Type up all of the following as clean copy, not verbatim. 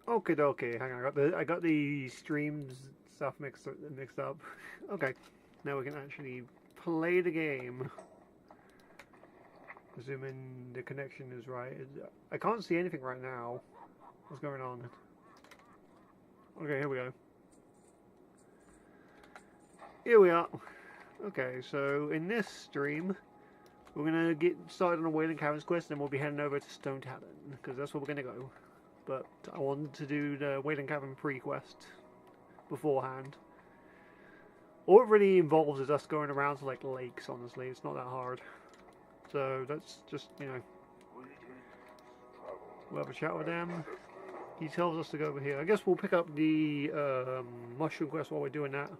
Okay, okay. Hang on, I got the streams stuff mixed up. Okay, now we can actually play the game. Assuming the connection is right. I can't see anything right now. What's going on? Okay, here we go. Here we are. Okay, so in this stream, we're gonna get started on a Wailing Caverns quest, and we'll be heading over to Stonetalon because that's where we're gonna go. But I wanted to do the Wailing Cavern pre-quest beforehand. All it really involves is us going around to like lakes. Honestly, it's not that hard. So let's just we'll have a chat with them. He tells us to go over here. I guess we'll pick up the mushroom quest while we're doing that.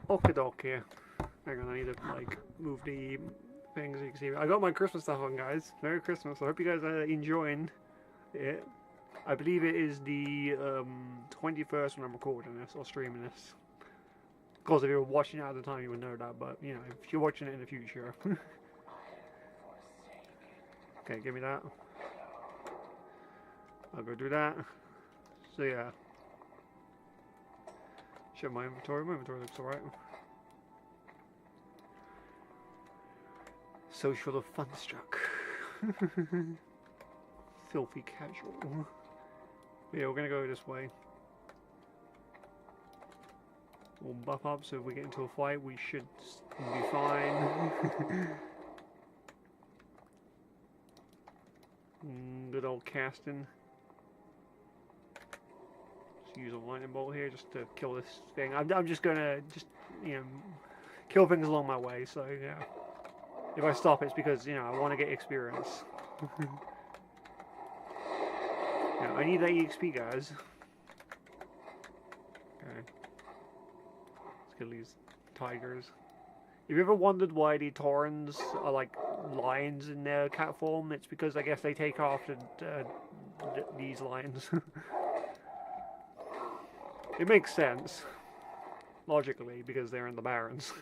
Okie Hang on, I need to like move the things so you can see. I got my Christmas stuff on, guys. Merry Christmas. I hope you guys are enjoying it. I believe it is the 21st when I'm recording this or streaming this. Of course, if you're watching it at the time, you would know that. But you know, if you're watching it in the future, okay, give me that. I'll go do that. So yeah, show my inventory. My inventory looks alright. Social of Thunderstruck. Filthy casual. Yeah, we're gonna go this way. We'll buff up so if we get into a fight we should be fine. Good old casting. Just use a lightning bolt here just to kill this thing. I'm just gonna you know kill things along my way. So yeah, if I stop it's because you know I want to get experience. Yeah, I need that EXP, guys. Okay. Let's kill these tigers. Have you ever wondered why the Taurens are like lions in their cat form? It's because I guess they take after these lions. It makes sense, logically, because they're in the Barrens.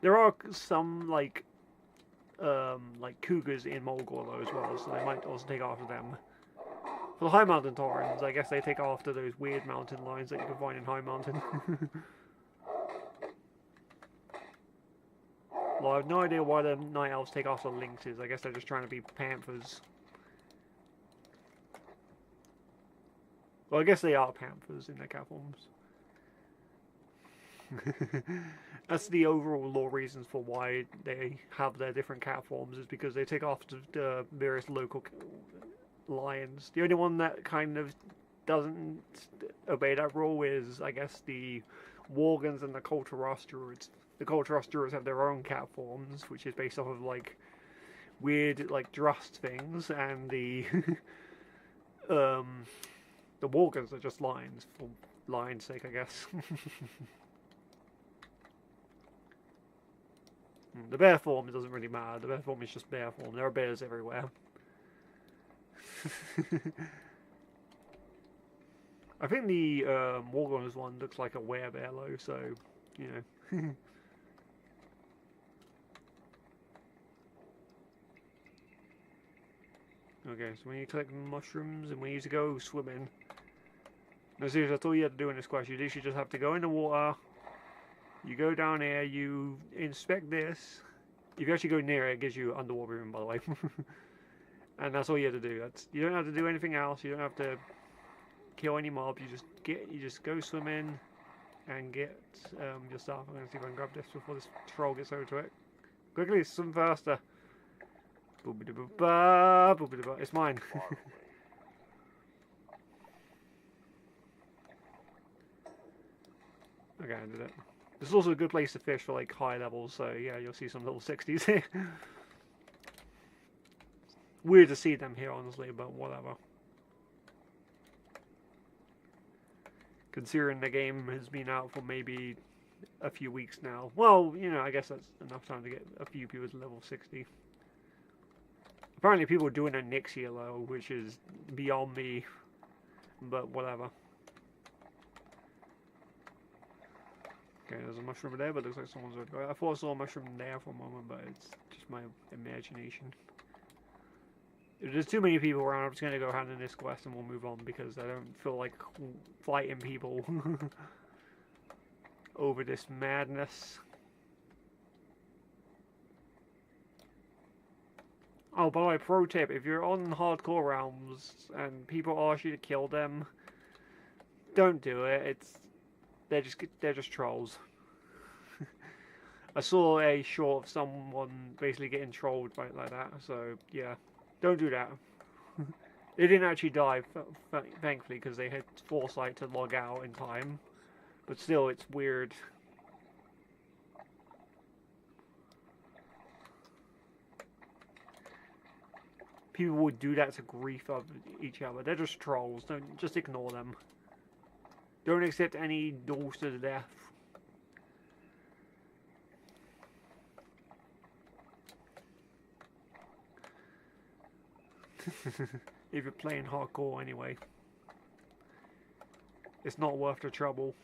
There are some like cougars in Mulgore though as well, so they might also take after them. For the High Mountain Taurens, I guess they take after those weird mountain lions that you can find in High Mountain. Well, I have no idea why the Night Elves take after lynxes. I guess they're just trying to be panthers. Well, I guess they are panthers in their cat forms. That's the overall lore reasons for why they have their different cat forms, is because they take after the various local lions. The only one that kind of doesn't obey that rule is, I guess, the Worgans and the Coltaros Druids. The Coltaros Druids have their own cat forms, which is based off of like weird like Drust things, and the Worgans are just lions for lion's sake, I guess. The bear form doesn't really matter. The bear form is just bear form. There are bears everywhere. I think the Wargunners one looks like a werebear though, so you know. Okay, so when you collect mushrooms and when you need to go swimming. No, seriously, that's all you have to do in this quest. You literally just have to go in the water. You go down here, you inspect this. If you actually go near it, it gives you underwater room, by the way. And that's all you have to do. You don't have to do anything else. You don't have to kill any mobs. You just go swimming and get your stuff. I'm gonna see if I can grab this before this troll gets over to it. Quickly, swim faster. It's mine. Okay, I did it. This is also a good place to fish for like high levels, so yeah, you'll see some little 60s here. Weird to see them here, honestly, but whatever. Considering the game has been out for maybe a few weeks now. Well, you know, I guess that's enough time to get a few people to level 60. Apparently people are doing a Nix here though, which is beyond me, but whatever. Okay, there's a mushroom there, but it looks like someone's already got it. I thought I saw a mushroom there for a moment, but it's just my imagination. If there's too many people around, I'm just going to go hand in this quest and we'll move on, because I don't feel like fighting people over this madness. Oh, by the way, pro tip, if you're on hardcore realms and people ask you to kill them, don't do it. They're just trolls. I saw a short of someone basically getting trolled by it like that, so yeah, don't do that. They didn't actually die, thankfully, because they had foresight to log out in time, but still, it's weird. People would do that to grief of each other. They're just trolls. Don't just ignore them. Don't accept any doors to the death. If you're playing hardcore anyway, it's not worth the trouble.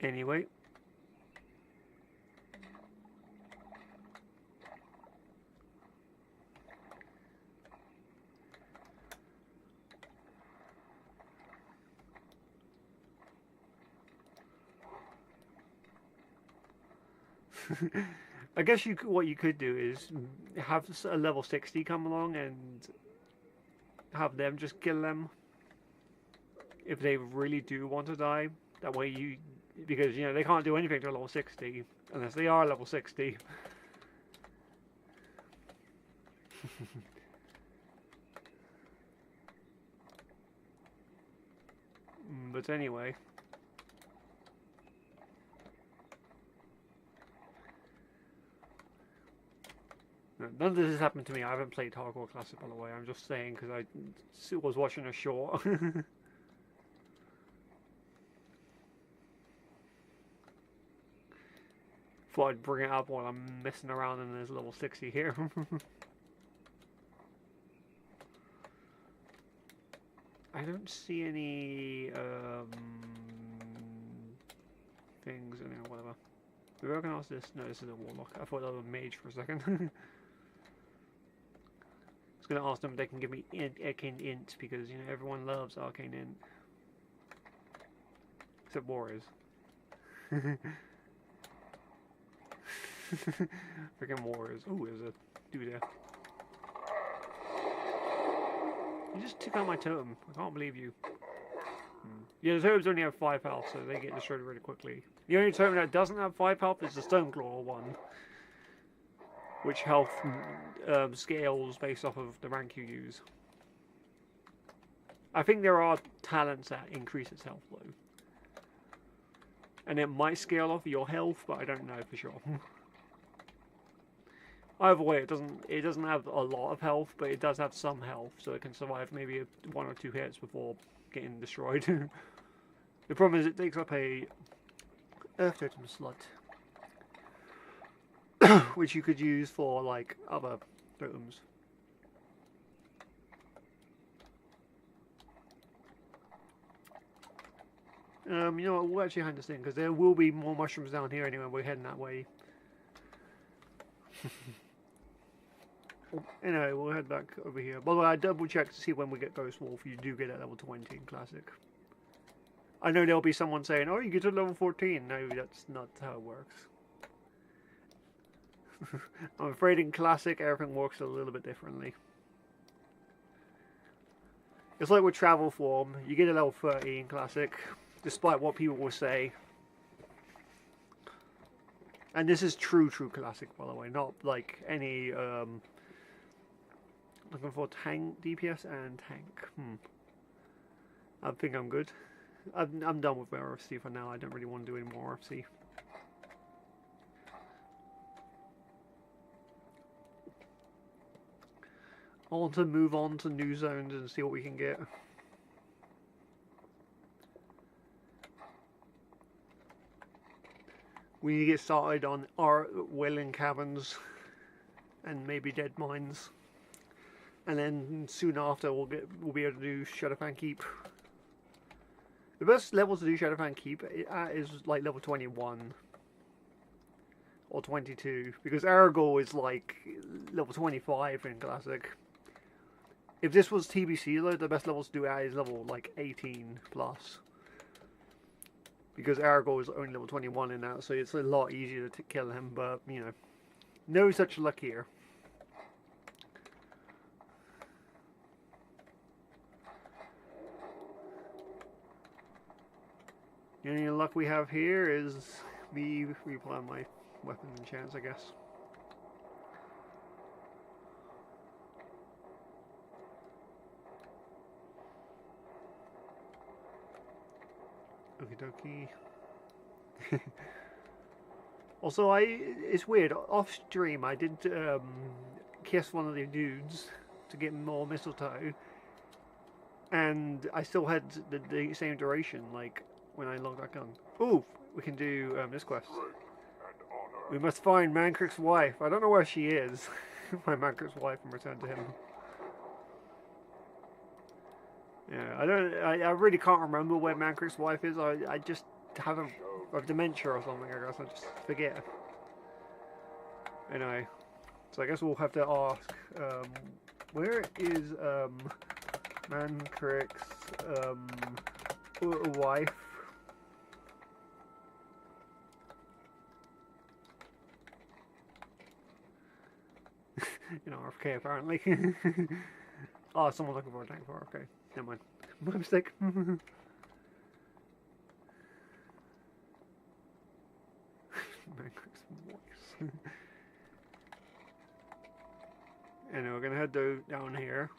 Anyway. I guess what you could do is have a level 60 come along and have them just kill them if they really do want to die. That way because you know they can't do anything to level 60 unless they are level 60. But anyway. None of this has happened to me. I haven't played Hardcore Classic, by the way. I'm just saying because I was watching a short. Thought I'd bring it up while I'm messing around in this level 60 here. I don't see any things in there, whatever. Maybe I can ask this. No, this is a warlock. I thought that was a mage for a second. I was going to ask them if they can give me arcane int, because you know everyone loves arcane int, except warriors. Freaking warriors. Oh, there's a dude there. You just took out my totem. I can't believe you. Yeah, the totems only have 5 health, so they get destroyed really quickly. The only totem that doesn't have 5 health is the Stoneclaw one, which health scales based off of the rank you use. I think there are talents that increase its health though, and it might scale off your health, but I don't know for sure. Either way, it doesn't have a lot of health, but it does have some health, so it can survive maybe 1 or 2 hits before getting destroyed. The problem is it takes up a Earth Totem slot, which you could use for like other totems. You know what, we'll actually hand this in, because there will be more mushrooms down here anyway. We're heading that way. Anyway, we'll head back over here. By the way, I double checked to see when we get Ghost Wolf. You do get at level 20 in Classic. I know there'll be someone saying, oh, you get to level 14. No, that's not how it works. I'm afraid in Classic, everything works a little bit differently. It's like with Travel Form. You get a level 30 in Classic, despite what people will say. And this is true Classic, by the way. Not like any... looking for tank, DPS and tank. I think I'm good. I'm done with RFC for now. I don't really want to do any more RFC. I want to move on to new zones and see what we can get. We need to get started on our Welling Caverns and maybe Dead Mines. and then soon after we'll be able to do Shadowfang Keep. The best level to do Shadowfang Keep is like level 21 or 22, because Aragorn is like level 25 in Classic. If this was TBC though, the best levels to do is level like 18 plus. Because Aragorn is only level 21 in that, so it's a lot easier to kill him, but you know, no such luck here. The only luck we have here is me replan my weapon enchants, I guess. Okie dokie. Also, it's weird. Off stream, I did kiss one of the dudes to get more mistletoe, and I still had the same duration. Like when I logged back on. Ooh, we can do this quest. We must find Mancrick's wife. I don't know where she is. Find Mancrick's wife and return to him. Yeah, I really can't remember where Mancrick's wife is. I just have a dementia or something, I guess. I just forget. Anyway, so I guess we'll have to ask, where is Mancrick's wife? You know, RFK apparently. Oh, someone looking for a tank for RFK. Never mind. My mistake. Mancrick's voice. And we're gonna head down here.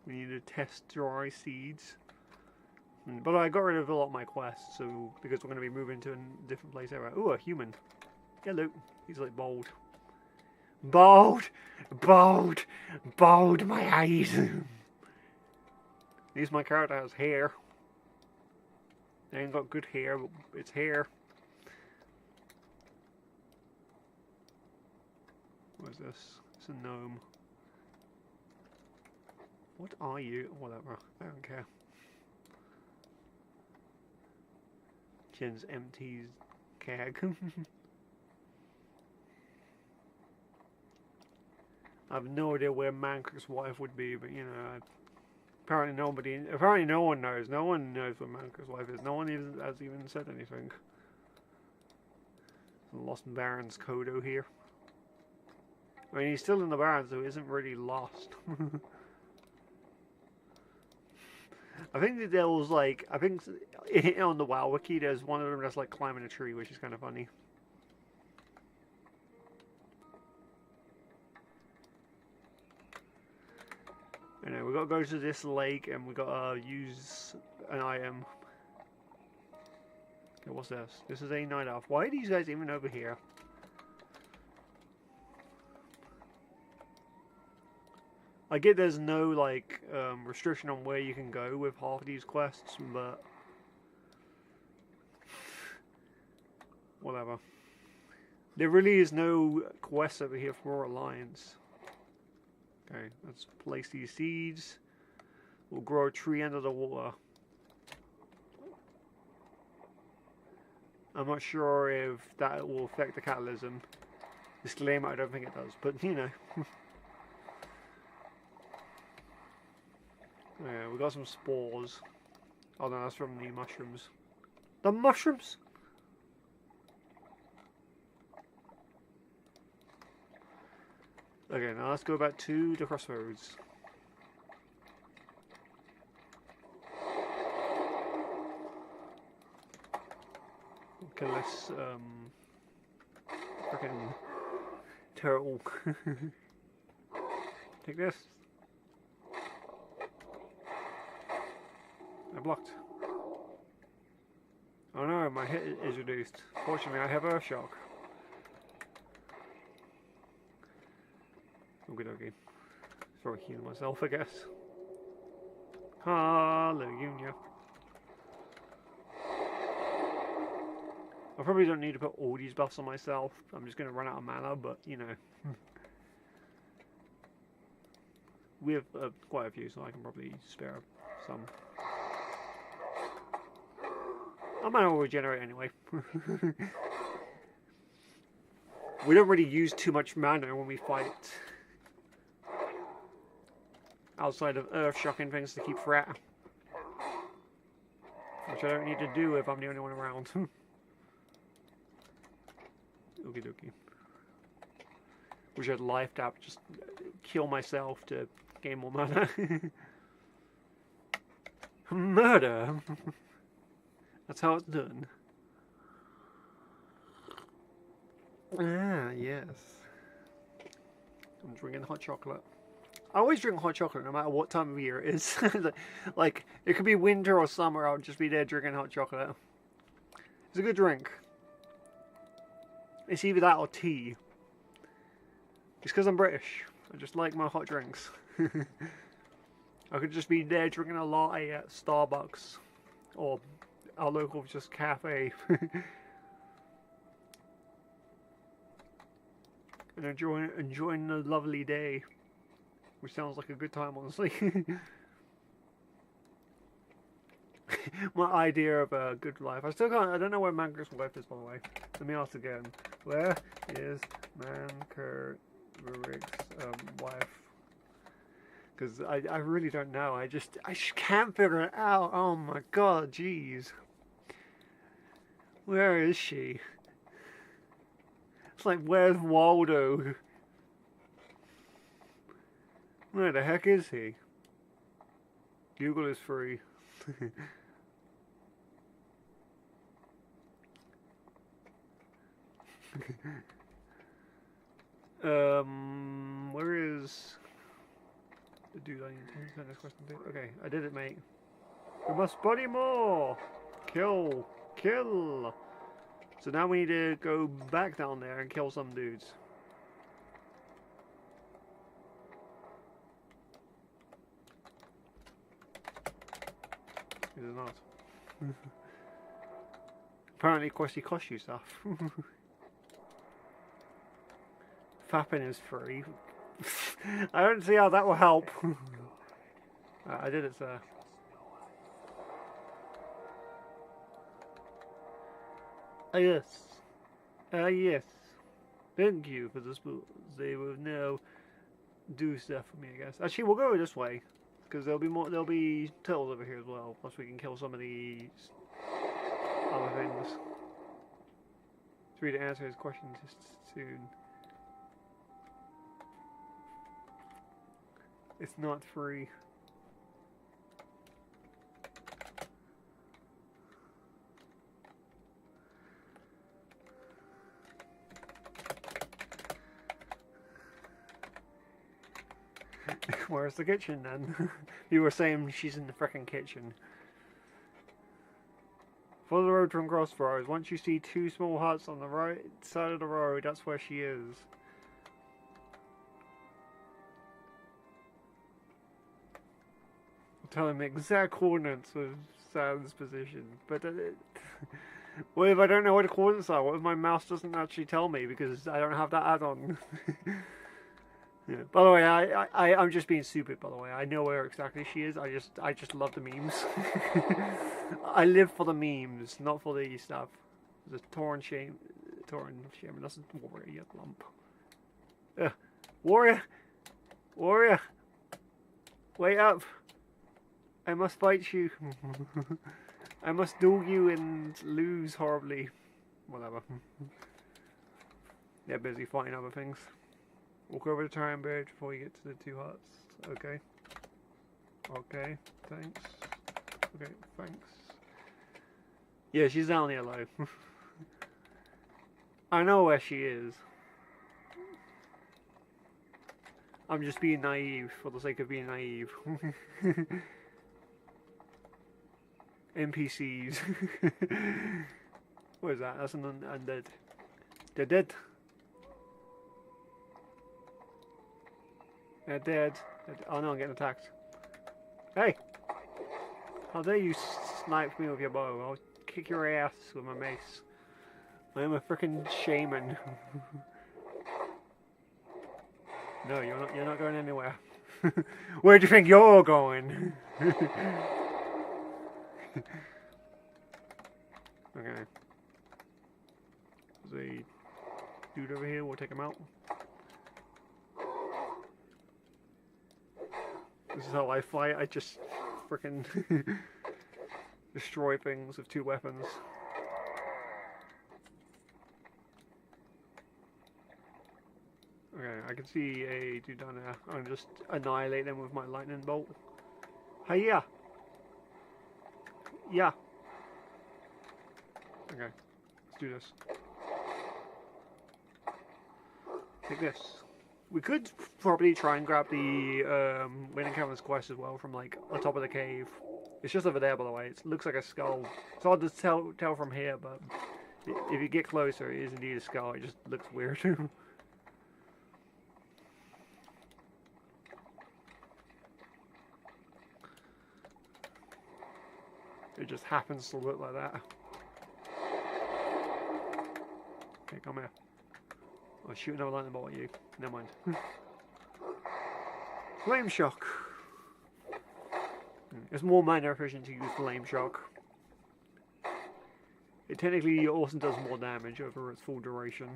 We need to test dry seeds. But I got rid of a lot of my quests, so because we're going to be moving to a different place area. Ooh, a human. Hello. He's like bold. Bold! Bold! Bold, my eyes! At least my character has hair. They ain't got good hair, but it's hair. What is this? It's a gnome. What are you? Whatever. I don't care. Jen's empties keg. I have no idea where Mancrick's wife would be, but you know, apparently no one knows. No one knows where Mancrick's wife is. No one has even said anything. Lost Baron's Kodo here. I mean, he's still in the Barrens, so he isn't really lost. I think that there was like, on the WoW wiki, there's one of them that's like climbing a tree, which is kind of funny. Anyway, we gotta go to this lake and we gotta use an item. Okay, what's this? This is a night elf. Why are these guys even over here? I get there's no like restriction on where you can go with half of these quests, but whatever. There really is no quest over here for Alliance. Okay, let's place these seeds. We'll grow a tree under the water. I'm not sure if that will affect the catalysm. Disclaimer, I don't think it does, but you know. Yeah, we got some spores. Oh no, that's from the mushrooms. The mushrooms? Okay, now let's go back to the crossroads. Kill this freaking turtle. Take this. I blocked. Oh no, my hit is reduced. Fortunately, I have Earthshock. Okie dokie. Throw a heal myself, I guess. Hallelujah. I probably don't need to put all these buffs on myself. I'm just going to run out of mana, but, you know. We have quite a few, so I can probably spare some. I might not regenerate anyway. We don't really use too much mana when we fight. Outside of earth-shocking things to keep threat. Which I don't need to do if I'm the only one around. Okie dokie. Wish I'd life tap, just kill myself to gain more mana. Murder! That's how it's done. Ah, yes. I'm drinking hot chocolate. I always drink hot chocolate no matter what time of year it is. Like, it could be winter or summer, I'll just be there drinking hot chocolate. It's a good drink. It's either that or tea. It's because I'm British. I just like my hot drinks. I could just be there drinking a latte at Starbucks. Or our local just cafe. And enjoying a lovely day. Which sounds like a good time, honestly. My idea of a good life. I don't know where Manker's wife is, by the way. Let me ask again. Where is Manker's wife? Because I really don't know. I just can't figure it out. Oh my god, jeez. Where is she? It's like, where's Waldo? Where the heck is he? Google is free. Where is the dude I need to send this question to? Okay, I did it, mate. We must body more! Kill! Kill! So now we need to go back down there and kill some dudes. Is it not? Apparently, Questy costs you stuff. Fapping is free. I don't see how that will help. I did it, sir. Yes. Yes. Thank you for the spoons. They will now do stuff for me, I guess. Actually, we'll go this way. Because there'll be turtles over here as well. Plus we can kill some of these other things. It's free to answer his question soon. It's not free. Where's the kitchen then? You were saying she's in the frickin' kitchen. Follow the road from Crossroads. Once you see two small huts on the right side of the road, that's where she is. I'll tell him exact coordinates of Sam's position. But what if I don't know what the coordinates are? What if my mouse doesn't actually tell me because I don't have that add-on? Yeah. By the way, I'm just being stupid. By the way, I know where exactly she is. I just love the memes. I live for the memes, not for the stuff. The Torn Shaman. That's a warrior, you lump. Warrior, warrior, wait up! I must fight you. I must duel you and lose horribly. Whatever. They're busy fighting other things. Walk over the Time Bridge before you get to the two huts. Okay. Okay, thanks. Okay, thanks. Yeah, she's down here low. I know where she is. I'm just being naive for the sake of being naive. NPCs. What is that? That's an undead. They're dead. They're dead. Oh no, I'm getting attacked. Hey! How dare you snipe me with your bow? I'll kick your ass with my mace. I am a freaking shaman. No, you're not. You're not going anywhere. Where do you think you're going? Okay. There's a dude over here. We'll take him out. This is how I fight. I just freaking destroy things with 2 weapons. Okay, I can see a dude down there. I'm gonna just annihilate them with my lightning bolt. Hiya! Yeah. Okay, let's do this. Take this. We could probably try and grab the Wind and Cavern's quest as well from like the top of the cave. It's just over there, by the way. It looks like a skull. It's hard to tell from here, but if you get closer, it is indeed a skull. It just looks weird. It just happens to look like that. Okay, come here. I'll shoot another lightning bolt at you. Never mind. Flame shock. It's more minor efficient to use flame shock. It technically also does more damage over its full duration.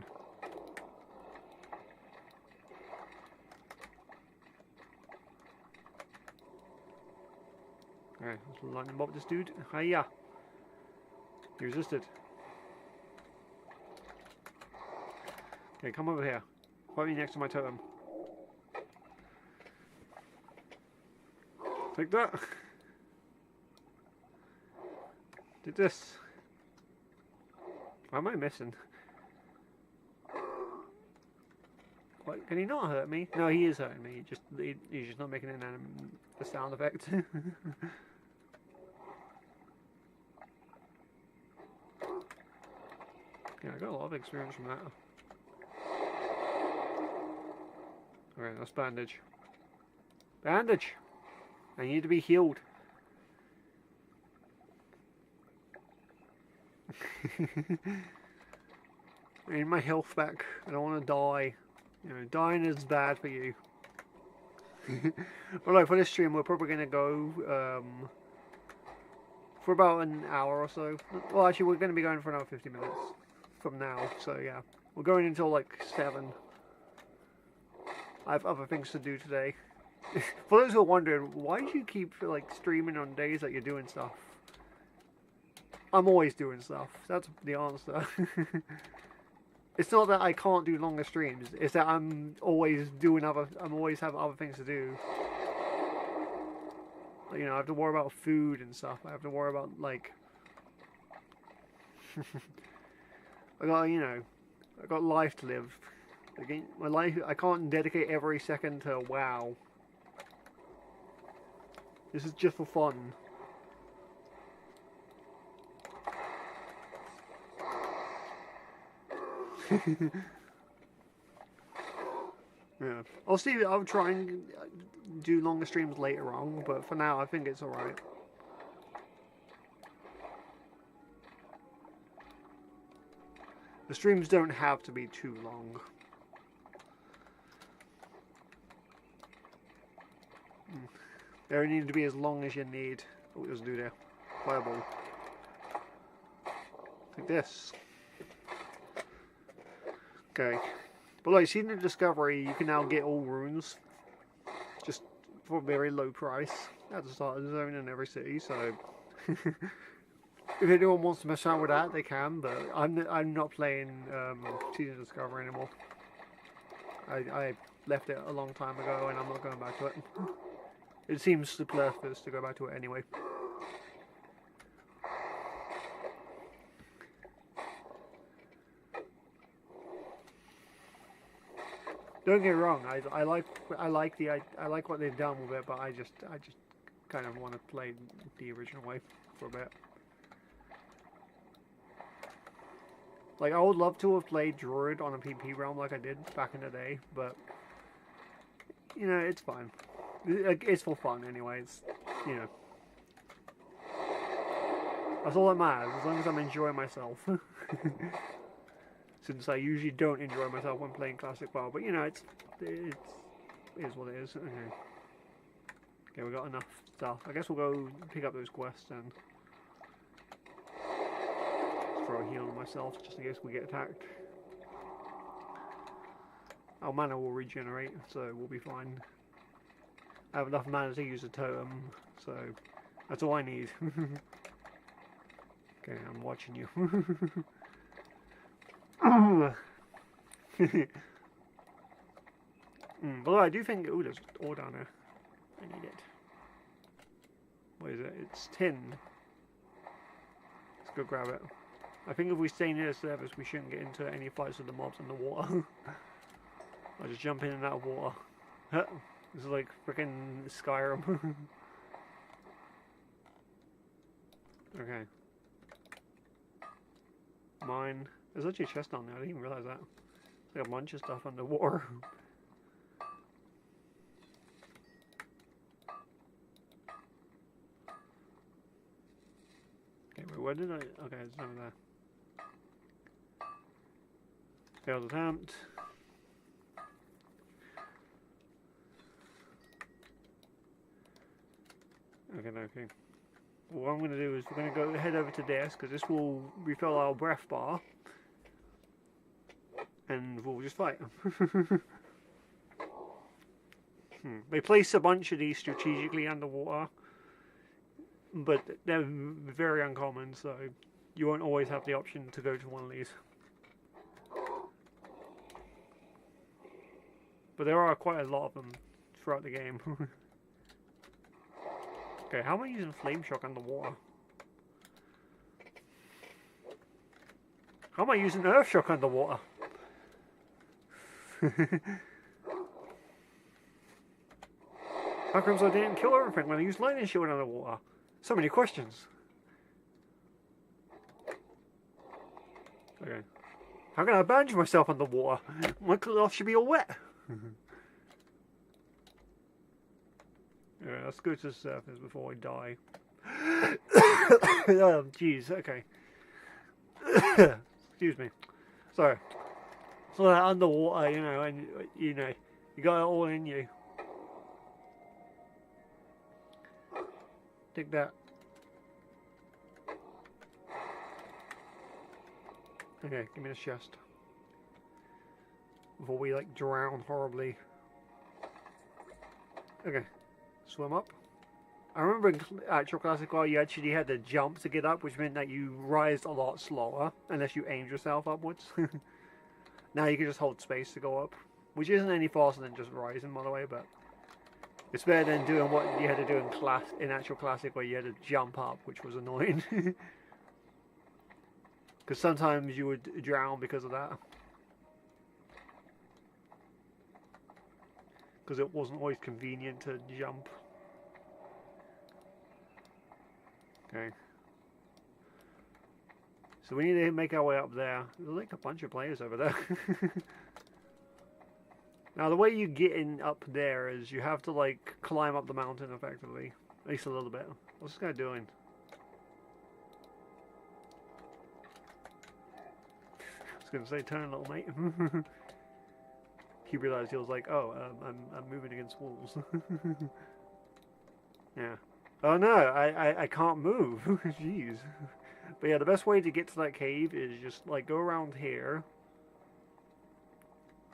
Okay, let's lightning bolt this dude. Hiya! He resisted. Okay, come over here. Fight me next to my totem. Take that. Did this. Why am I missing? What, can he not hurt me? No, he is hurting me. He's just not making a sound effect. Yeah, I got a lot of experience from that. Alright, that's bandage. Bandage! I need to be healed. I need my health back. I don't want to die. You know, dying is bad for you. But like for this stream, we're probably going to go for about an hour or so. Well, actually, we're going to be going for another 50 minutes from now. So yeah, we're going until like 7. I have other things to do today. For those who are wondering, why do you keep like streaming on days that you're doing stuff? I'm always doing stuff. That's the answer. It's not that I can't do longer streams. It's that I'm always have other things to do. You know, I have to worry about food and stuff. I have to worry about like I got life to live. Again, my life, I can't dedicate every second to WoW. This is just for fun. Yeah. I'll try and do longer streams later on, but for now I think it's alright. The streams don't have to be too long. They only need to be as long as you need. Oh, let's do there. Fireball. Like this. Okay. But like, see in the Discovery, you can now get all runes. Just for a very low price. At the start of the zone in every city, so... if anyone wants to mess around with that, they can, but I'm not playing Season Discovery anymore. I left it a long time ago, and I'm not going back to it. It seems superfluous to go back to it anyway. Don't get me wrong. I like what they've done with it, but I just kind of want to play the original way for a bit. Like, I would love to have played Druid on a PP realm like I did back in the day, but you know, it's fine. It's for fun anyway. It's, you know, that's all that matters, as long as I'm enjoying myself. since I usually don't enjoy myself when playing Classic WoW, but you know, it is what it is. Okay. Okay, we got enough stuff. I guess we'll go pick up those quests then. Let's throw a heal on myself just in case we get attacked. Our mana will regenerate, so we'll be fine. I have enough mana to use a totem, so that's all I need. Okay, I'm watching you. Although I do think, ooh, there's ore down there. I need it. What is it? It's tin. Let's go grab it. I think if we stay near the surface, we shouldn't get into any fights with the mobs in the water. I'll just jump in and out of water. This is like freaking Skyrim. Okay. Mine. There's actually a chest down there. I didn't even realize that. There's like a bunch of stuff underwater. Okay, wait, where did I? Okay, it's over there. Failed attempt. Okay. What I'm going to do is we're going to go head over to this, because this will refill our breath bar. And we'll just fight. They place a bunch of these strategically underwater. But they're very uncommon, so you won't always have the option to go to one of these. But there are quite a lot of them throughout the game. Okay, how am I using Flame Shock underwater? How am I using Earth Shock underwater? How comes I didn't kill everything when I used Lightning Shield underwater? So many questions. Okay. How can I bandage myself underwater? My cloth should be all wet. Alright, let's go to the surface before I die. Oh, jeez, okay. Excuse me. Sorry. So that underwater, you know, and you know, you got it all in you. Take that. Okay, give me the chest. Before we like drown horribly. Okay. Swim up. I remember in actual Classic WoW you actually had to jump to get up, which meant that you rise a lot slower unless you aimed yourself upwards. Now you can just hold space to go up, which isn't any faster than just rising, by the way, but it's better than doing what you had to do in actual Classic, where you had to jump up, which was annoying. Because sometimes you would drown because of that. Because it wasn't always convenient to jump. Okay. So we need to make our way up there. There's like a bunch of players over there. Now the way you get in up there is you have to like climb up the mountain effectively. At least a little bit. What's this guy doing? I was going to say turn, little mate. He realized, he was like, oh, I'm moving against walls. Yeah. Oh no, I can't move. Jeez. But yeah, the best way to get to that cave is just like go around here.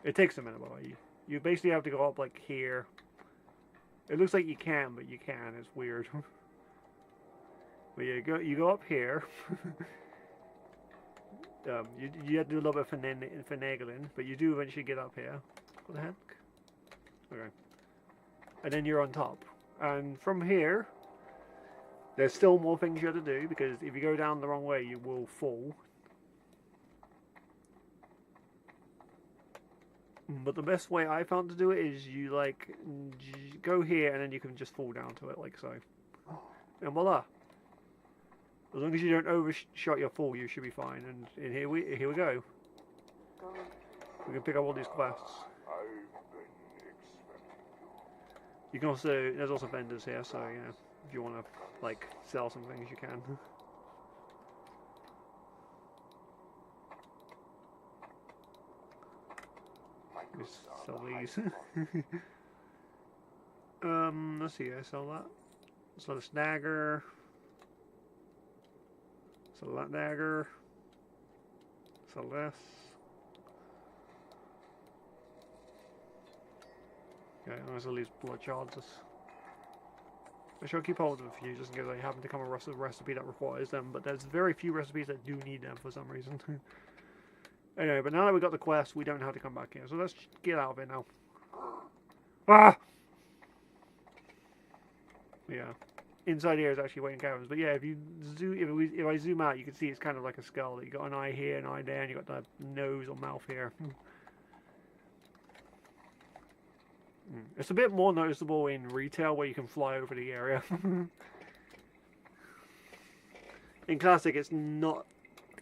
It takes a minute, by the way. You basically have to go up like here. It looks like you can, but you can. It's weird. But yeah, you go up here. You have to do a little bit of finagling, but you do eventually get up here. What the heck? Okay. And then you're on top. And from here, there's still more things you have to do, because if you go down the wrong way, you will fall. But the best way I found to do it is you like go here and then you can just fall down to it like so. And voila. As long as you don't overshot your fall, you should be fine. And here we go. We can pick up all these quests. You can also, there's also vendors here, so yeah, if you want to like sell some things, you can. sell these. Let's see, I sell that. Sell this dagger. Sell that dagger. Sell this. Okay, I'm gonna leave blood charges. I shall keep hold of a few just in case I happen to come across a recipe that requires them, but there's very few recipes that do need them for some reason. Anyway, but now that we got the quest, we don't have to come back here, so let's get out of it now. Ah! Yeah. Inside here is actually waiting caverns, but yeah, if you if I zoom out, you can see it's kind of like a skull. You got an eye here, an eye there, and you got the nose or mouth here. It's a bit more noticeable in retail where you can fly over the area. In classic, it's not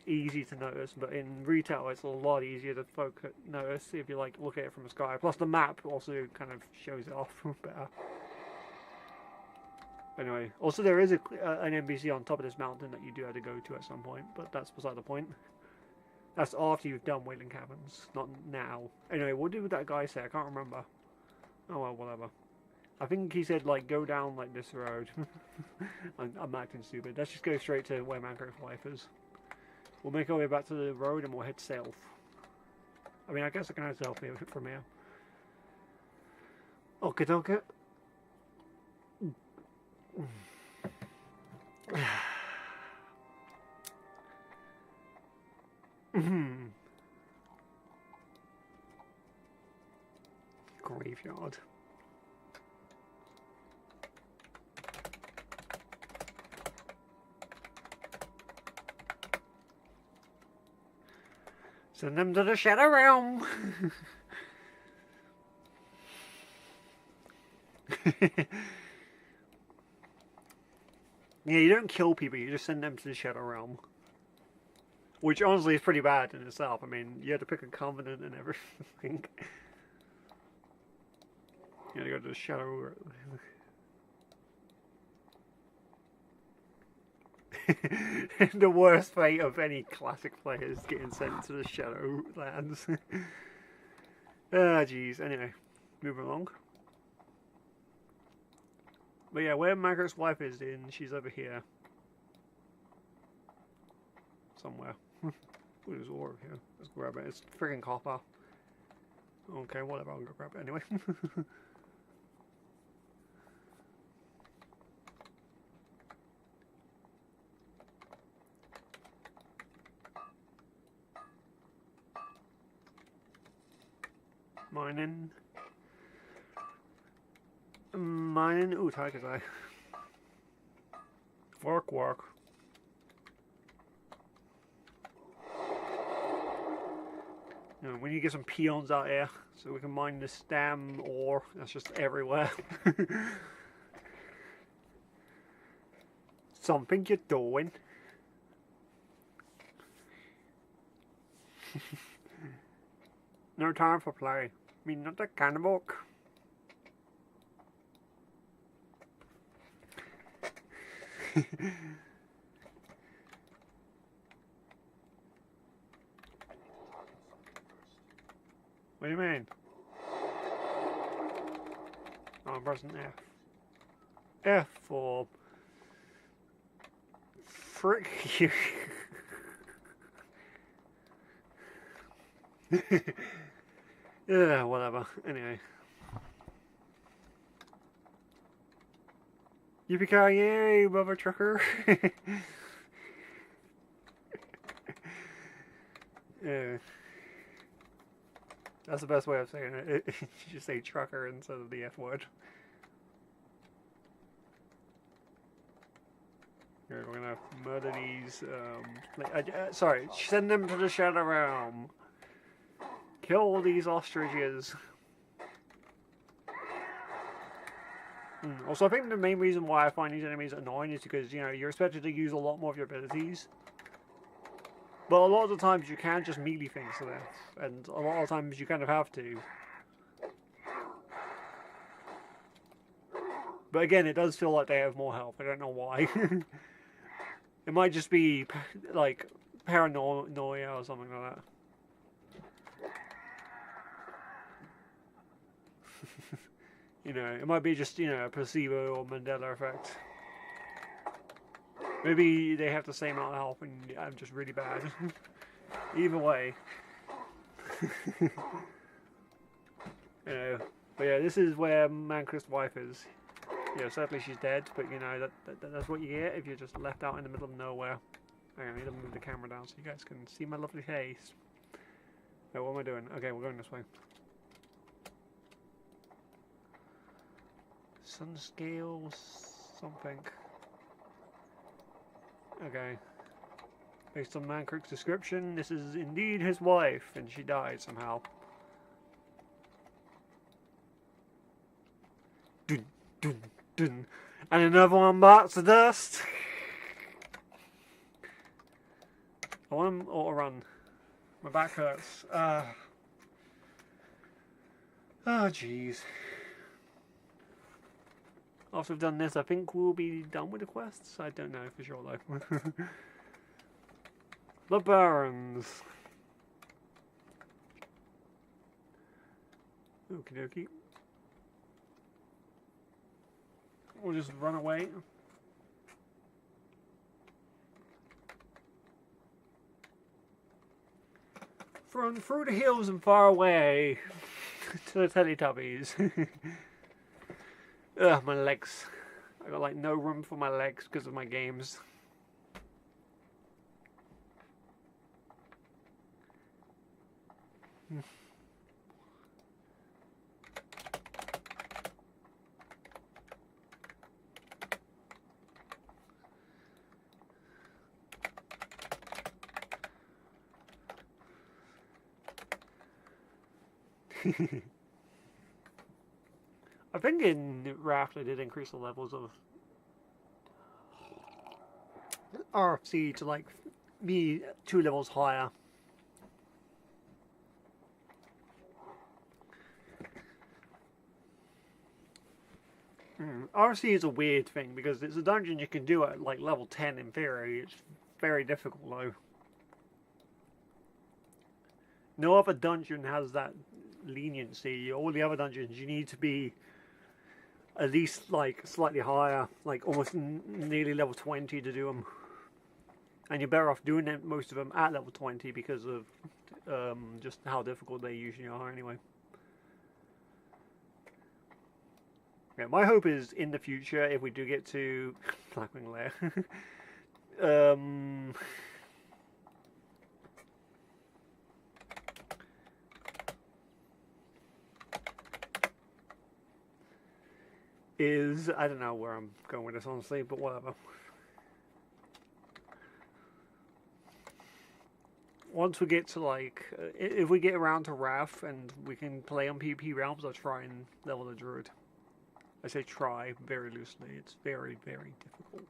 easy to notice, but in retail, it's a lot easier to notice if you like look at it from the sky. Plus, the map also kind of shows it off better. Anyway, also there is an NPC on top of this mountain that you do have to go to at some point, but that's beside the point. That's after you've done Wailing Caverns, not now. Anyway, what did that guy say? I can't remember. Oh well, whatever. I think he said, like, go down, like, this road. I'm acting stupid. Let's just go straight to where Mangrove's wife is. We'll make our way back to the road and we'll head south. I mean, I guess I can head south here from here. Okay, okay. Graveyard. Send them to the Shadow Realm. Yeah, you don't kill people, you just send them to the Shadow Realm. Which honestly is pretty bad in itself. I mean, you had to pick a covenant and everything. You gotta go to the Shadow. The worst fate of any classic players getting sent to the Shadowlands. Ah, jeez. Anyway, moving along. But yeah, where Margaret's wife is she's over here. Somewhere. There's ore over here. Let's grab it. It's freaking copper. Okay, whatever. I'll go grab it anyway. Mining. Ooh, tiger's eye. Work. You know, we need to get some peons out here so we can mine this damn ore that's just everywhere. Something you're doing. No time for play. I mean, not that kind of book. What do you mean? Oh, I'm pressing F. F for... Frick you. Yeah, whatever. Anyway. Yippee-ki-yay, mother trucker. Yeah. That's the best way of saying it. You just say trucker instead of the F word. Here, we're gonna murder these, sorry, send them to the Shadow Realm. Kill these ostriches. Also, I think the main reason why I find these enemies annoying is because, you know, you're expected to use a lot more of your abilities. But a lot of the times you can just melee things to death. And a lot of times you kind of have to. But again, it does feel like they have more health. I don't know why. It might just be, like, paranoia or something like that. You know, it might be just, you know, a placebo or Mandela effect. Maybe they have the same amount of health and I'm just really bad. Either way. You know, but yeah, this is where Mancrust's wife is. You know, sadly she's dead, but you know, that's what you get if you're just left out in the middle of nowhere. Hang on, I need to move the camera down so you guys can see my lovely face. Oh, what am I doing? Okay, we're going this way. Sunscale something. Okay. Based on Mancrust's description, this is indeed his wife, and she died somehow. Dun, dun, dun. And another one bites the dust. I want him auto run. My back hurts. Oh, jeez. After we've done this, I think we'll be done with the quests. I don't know for sure though. The Barons. Okie dokie. We'll just run away. Run through the hills and far away to the Teletubbies. Ugh, my legs. I got like no room for my legs because of my games. I think in Raft they did increase the levels of RFC to like be 2 levels higher. RFC is a weird thing because it's a dungeon you can do at like level 10 in theory. It's very difficult though. No other dungeon has that leniency. All the other dungeons you need to be at least like slightly higher, like almost nearly level 20 to do them. And you're better off doing them, most of them at level 20 because of just how difficult they usually are anyway. Yeah, my hope is in the future, if we do get to Blackwing Lair, is, I don't know where I'm going with this honestly, but whatever. Once we get to like, if we get around to Wrath and we can play on PvP realms, I'll try and level the Druid. I say try very loosely, it's very, very difficult.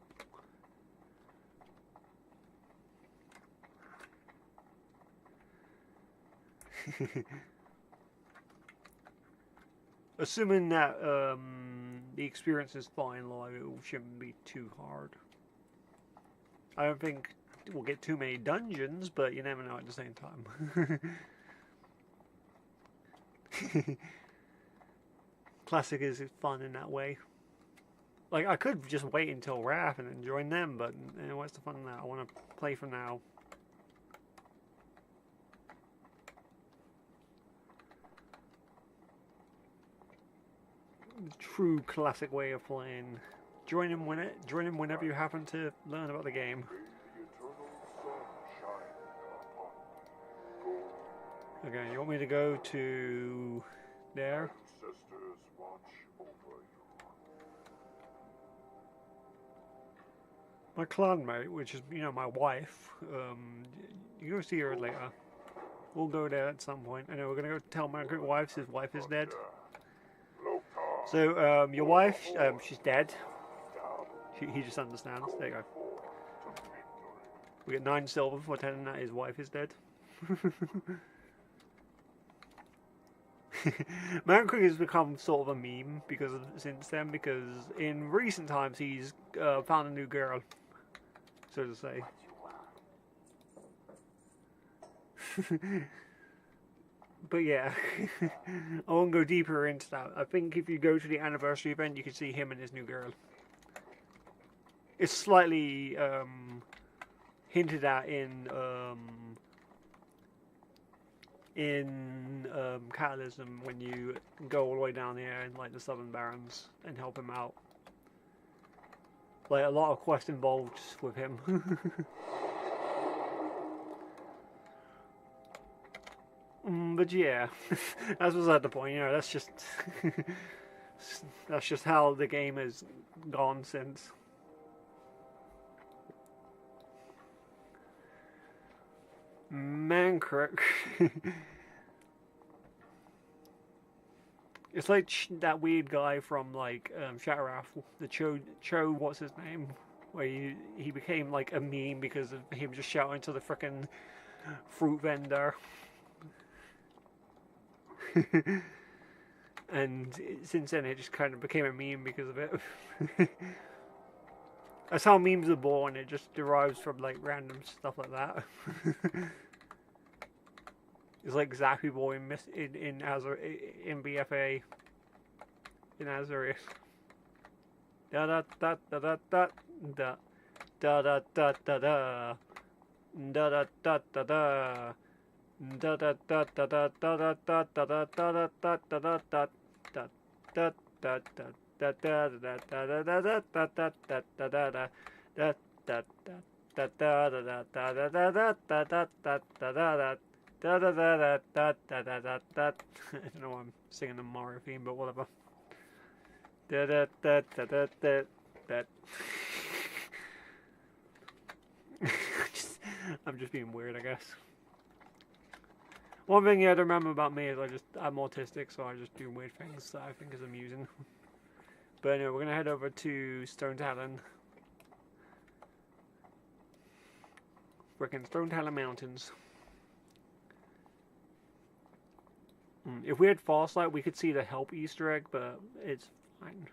Assuming that the experience is fine, like, it shouldn't be too hard. I don't think we'll get too many dungeons, but you never know at the same time. Classic is fun in that way. Like, I could just wait until Wrath and then join them, but you know, what's the fun in that? I want to play for now. True classic way of playing. Join him whenever you happen to learn about the game. Okay, you want me to go to there? My clanmate, which is, you know, my wife, you go see her later. We'll go there at some point. I know we're gonna go tell my wife his wife is dead. So, your wife, she's dead. He just understands. There you go. We get 9 silver for telling that his wife is dead. Mancrust's has become sort of a meme since then, because in recent times he's found a new girl, so to say. But yeah, I won't go deeper into that. I think if you go to the anniversary event, you can see him and his new girl. It's slightly hinted at in Catalysm when you go all the way down there in like the Southern Barrens and help him out. Like a lot of quests involved with him. But yeah, that's beside the point. You know, that's just that's just how the game has gone since. Mankrik. It's like that weird guy from like Shatarath, the Cho, what's his name? Where he became like a meme because of him just shouting to the frickin' fruit vendor. And since then it just kind of became a meme because of it. That's how memes are born, it just derives from like random stuff like that. It's like Zappy Boy in BFA in Azure. Da da da da da da da da da da da da da da da da da. Da da da da da da da da da da da da da da da da I don't know why I'm singing the Mario theme, but whatever. I'm just being weird, I guess. One thing you have to remember about me is I'm autistic, so I just do weird things that I think is amusing. But anyway, we're gonna head over to Stonetalon. Frickin' Stonetalon Mountains. If we had Farsight, we could see the help Easter egg, but it's fine.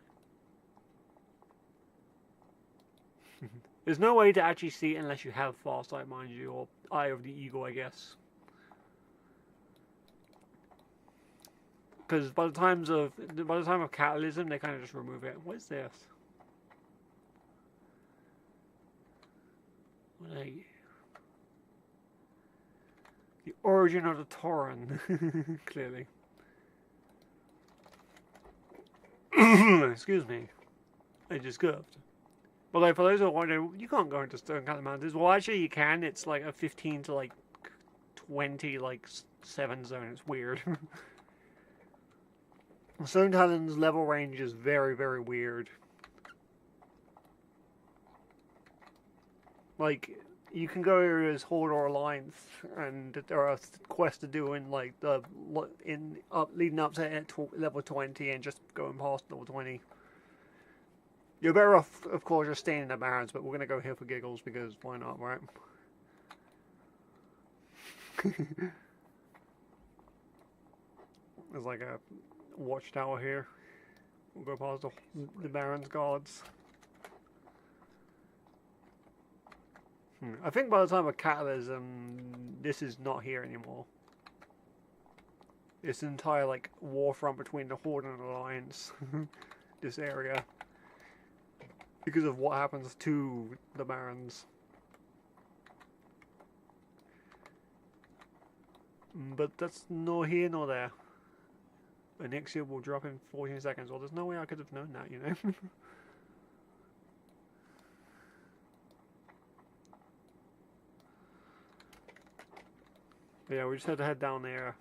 There's no way to actually see it unless you have Farsight, mind you, or Eye of the Eagle, I guess. Because by the time of Catalysm, they kind of just remove it. What is this? What are you? The origin of the Tauren, clearly. Excuse me. I just gulped. But like for those who are wondering, you can't go into Stonetalon Mountains. Well, actually, you can. It's like a 15 to like 20 like 7 zone. It's weird. Stonetalon's level range is very, very weird. Like, you can go here as Horde or Alliance, and there are quests to do in like leading up to level 20 and just going past level 20. You're better off, of course, just staying in the Barrens, but we're gonna go here for giggles because why not, right? There's like a watchtower here. We'll go past the Barrens guards. I think by the time of Catalysm, this is not here anymore. It's an entire like war front between the Horde and Alliance. This area, because of what happens to the Barrens. But that's nor here nor there. Anixia will drop in 14 seconds. Well, there's no way I could have known that, you know. But yeah, we just had to head down there.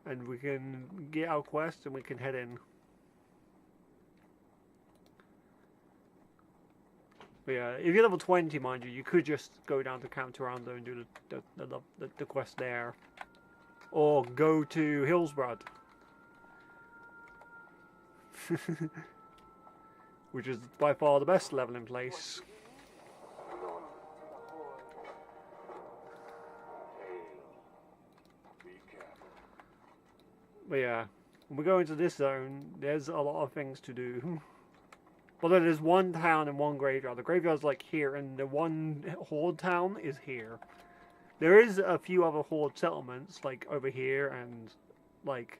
And we can get our quest and we can head in. But yeah, if you're level 20, mind you, you could just go down to Camp Tyrande and do the quest there. Or go to Hillsbrad. Which is by far the best leveling place. But yeah, when we go into this zone, there's a lot of things to do. Although there's one town and one graveyard. The graveyard's like here, and the one Horde town is here. There is a few other horde settlements, like over here, and like,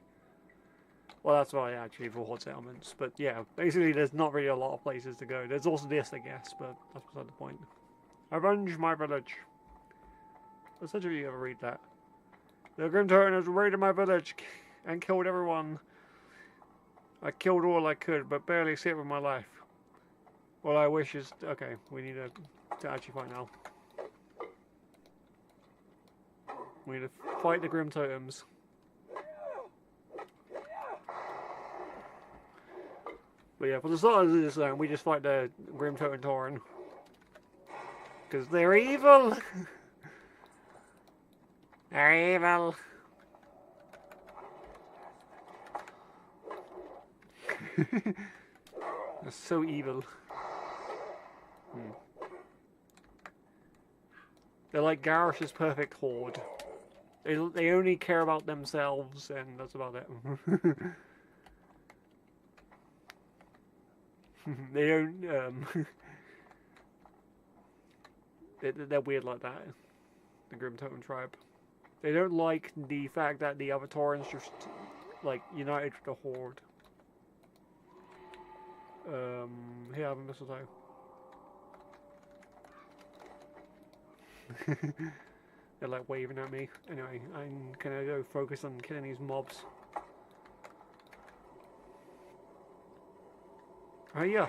well, that's right actually for horde settlements. But yeah, basically, there's not really a lot of places to go. There's also this, I guess, but that's beside the point. Avenge my village. Essentially, you ever read that? The Grim Totem has raided my village and killed everyone. I killed all I could, but barely saved my life. All I wish is... Okay, we need to actually fight now. We need to fight the Grim Totems. But yeah, for the start of this zone, we just fight the Grim Totem Tauren. Because they're evil! They're evil! They're so evil. They're like Garish's perfect horde. They only care about themselves, and that's about it. They don't. They're weird like that. The Grim Totem tribe. They don't like the fact that the other Taurens just like united with the horde. Here, I have a mistletoe. They're like waving at me. Anyway, I'm gonna go focus on killing these mobs. Oh yeah.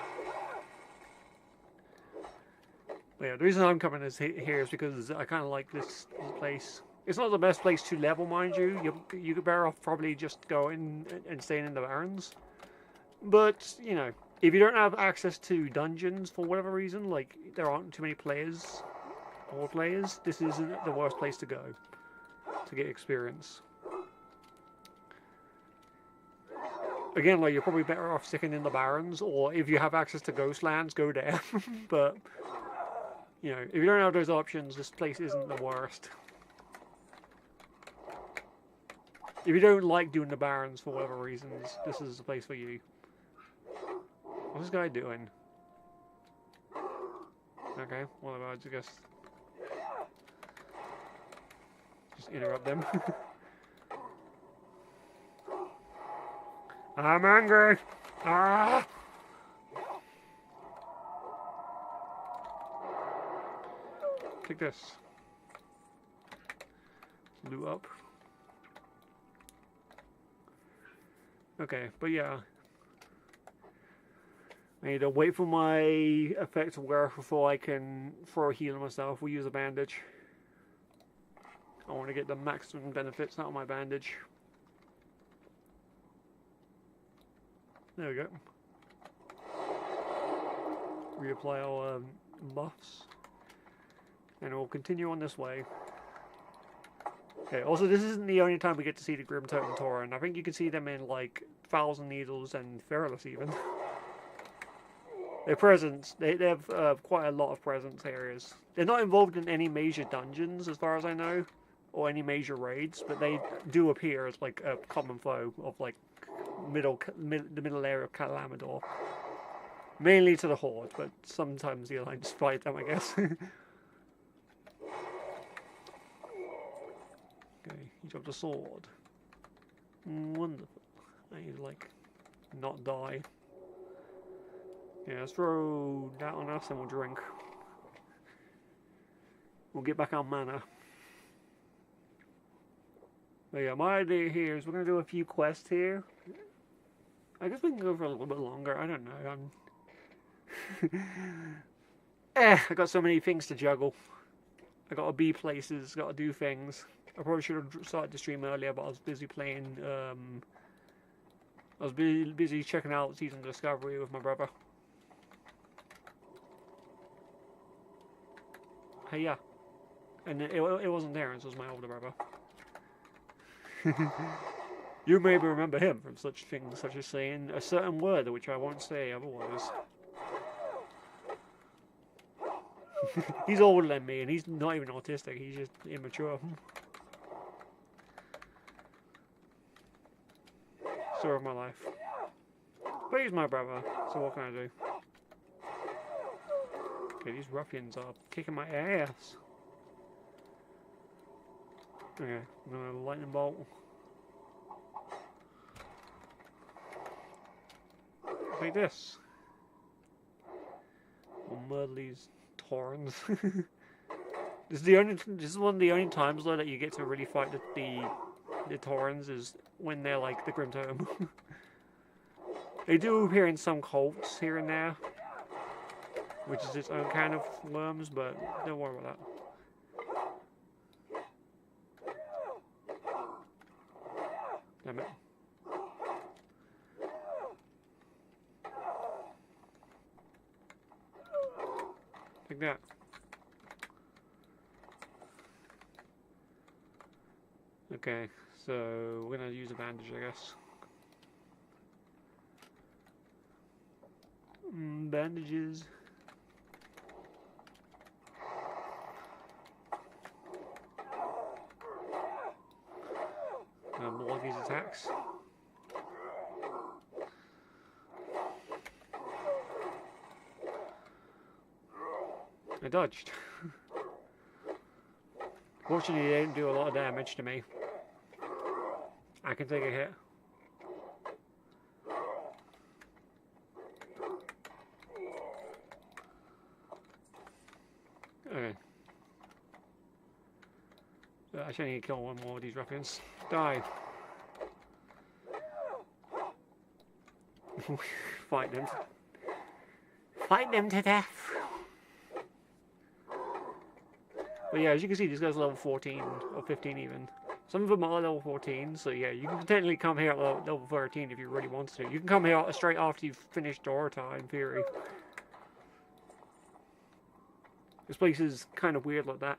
But yeah, the reason I'm coming here is because I kind of like this place. It's not the best place to level, mind you. You could better off probably just going and staying in the Barrens. But, you know, if you don't have access to dungeons for whatever reason, like there aren't too many players or players, this isn't the worst place to go to get experience. Again, like, you're probably better off sticking in the Barrens, or if you have access to Ghostlands, go there. But, you know, if you don't have those options, this place isn't the worst. If you don't like doing the Barrens for whatever reasons, this is the place for you. What's this guy doing? Okay, well, I just interrupt them. I'm angry! Ah! Click this. Loot up. Okay, but yeah. I need to wait for my effect to wear before I can throw a heal on myself. We'll use a bandage. I want to get the maximum benefits out of my bandage. There we go. Reapply our buffs. And we'll continue on this way. Okay, also this isn't the only time we get to see the Grim Totem Tauren. I think you can see them in like Thousand Needles and Fearless even. Their presence, they have quite a lot of presence areas. They're not involved in any major dungeons as far as I know, or any major raids, but they do appear as like a common foe of like the middle area of Calamador. Mainly to the Horde, but sometimes the Alliance fight them, I guess. Okay, he dropped a sword. Wonderful. I need to like not die. Yeah, let's throw that on us and we'll drink. We'll get back our mana. But yeah, my idea here is we're going to do a few quests here. I guess we can go for a little bit longer. I don't know. I got so many things to juggle. I got to be places, got to do things. I probably should have started the stream earlier, but I was busy playing. I was busy checking out Season Discovery with my brother. Hey, yeah. And it wasn't Terrence, it was my older brother. You maybe remember him from such things such as saying a certain word which I won't say otherwise. He's older than me and he's not even autistic, he's just immature. Story of my life. But he's my brother, so what can I do? Okay, these ruffians are kicking my ass. Okay, another lightning bolt. Like this. We'll murder these Taurens. This is one of the only times though that you get to really fight the Taurens is when they're like the Grim Totem. They do appear in some cults here and there, which is its own kind of worms, but don't worry about that. Damn it. Like that. Okay, so we're gonna use a bandage, I guess. Bandages. Block these attacks. I dodged. Fortunately, they didn't do a lot of damage to me. I can take a hit. Okay. I actually need to kill one more of these ruffians. Die. Fight them. Fight them to death. But yeah, as you can see, this guy's level 14 or 15 even. Some of them are level 14, so yeah, you can potentially come here at level 13 if you really want to. You can come here straight after you've finished Dorota, in theory. This place is kind of weird like that.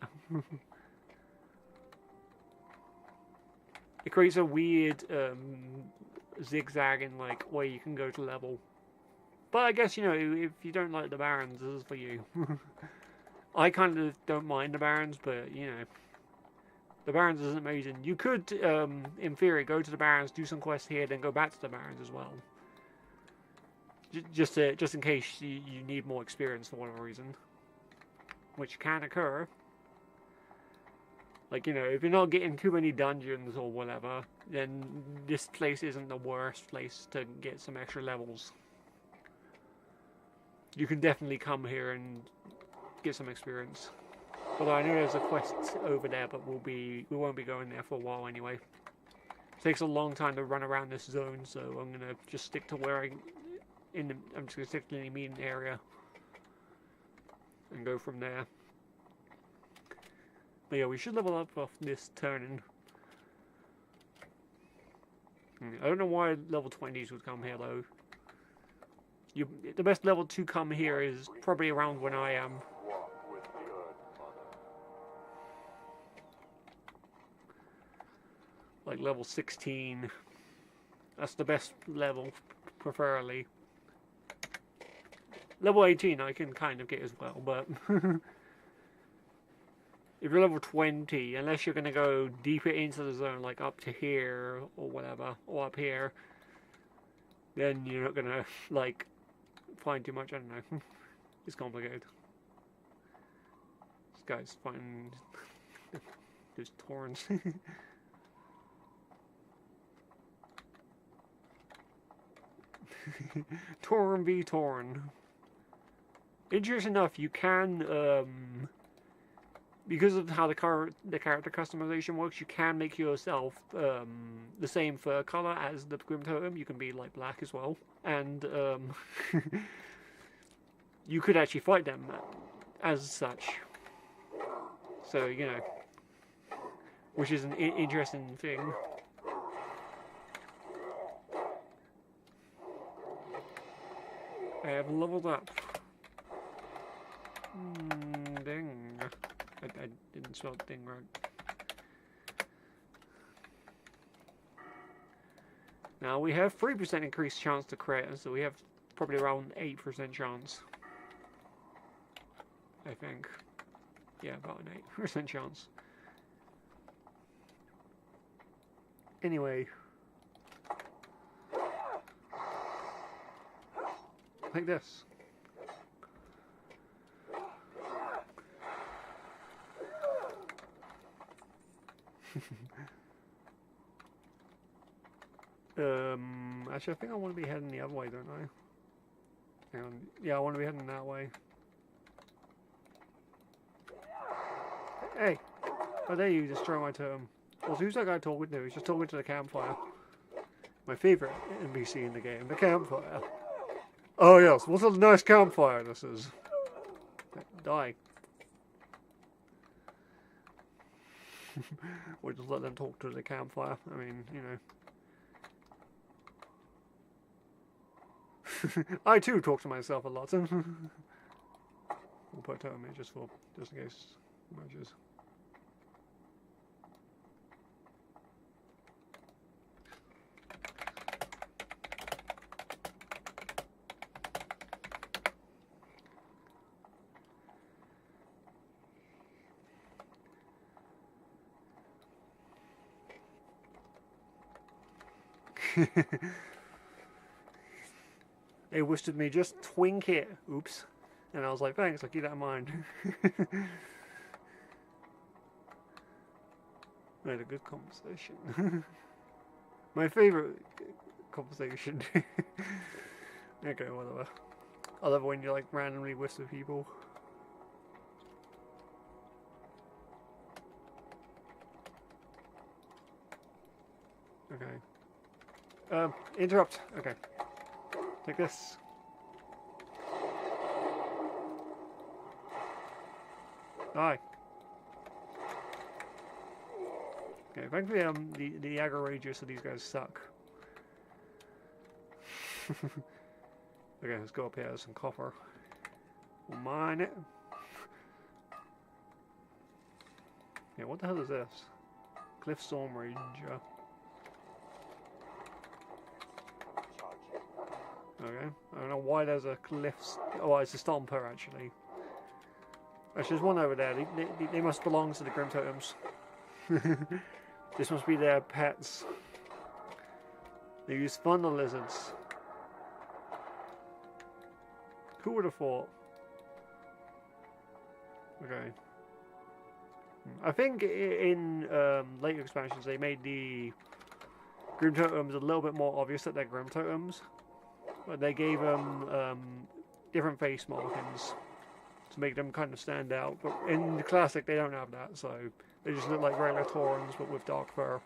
It creates a weird zigzagging like way you can go to level. But I guess, you know, if you don't like the Barrens, this is for you. I kind of don't mind the Barrens, but, you know, the Barrens is amazing. You could, in theory, go to the Barrens, do some quests here, then go back to the Barrens as well. Just in case you need more experience for whatever reason. Which can occur. Like, you know, if you're not getting too many dungeons or whatever, then this place isn't the worst place to get some extra levels. You can definitely come here and get some experience. Although I know there's a quest over there, but we won't be going there for a while anyway. It takes a long time to run around this zone, so I'm gonna just stick to where I'm just gonna stick to the immediate area and go from there. But yeah, we should level up off this turning. I don't know why level 20s would come here though. The best level to come here is probably around when I am. Like level 16. That's the best level, preferably. Level 18 I can kind of get as well, but if you're level 20, unless you're going to go deeper into the zone, like up to here or whatever, or up here, then you're not going to, like, find too much. I don't know. It's complicated. This guy's fighting those Taurens. Tauren v Tauren. Interesting enough, you can, because of how the character customization works, you can make yourself the same fur color as the Grim Totem. You can be like black as well, and you could actually fight them as such. So, you know, which is an interesting thing. I have leveled up. Ding. I didn't spell ding right. Now we have 3% increased chance to crit, so we have probably around 8% chance. I think. Yeah, about an 8% chance. Anyway. Like this. Actually, I think I want to be heading the other way, don't I? Hang on. Yeah, I want to be heading that way. Hey! How dare you destroy my term? Also, who's that guy talking to? He's just talking to the campfire. My favourite NPC in the game, the campfire. Oh yes, what a nice campfire this is. Die. Or just let them talk to the campfire. I mean, you know. I too talk to myself a lot. We'll put a totem here just in case matches. They whispered me, just twink it. Oops. And I was like, thanks, I'll keep that in mind. We had a good conversation. My favourite conversation. Okay, whatever. I love it when you like randomly whisper people. Okay. Interrupt. Okay. Take this. Die. Okay, thankfully the aggro radius of these guys suck. Okay, let's go up here. There's some copper. We'll mine it. Yeah, what the hell is this? Cliff Storm Ranger. Okay, I don't know why there's a cliff. Oh, it's a Stomper actually. Actually, there's one over there. They must belong to the Grim Totems. This must be their pets. They use thunder lizards. Who would have thought? Okay. I think in later expansions they made the Grim Totems a little bit more obvious that they're Grim Totems. But they gave them different face markings to make them kind of stand out. But in the classic, they don't have that, so they just look like regular Taurens, but with dark fur.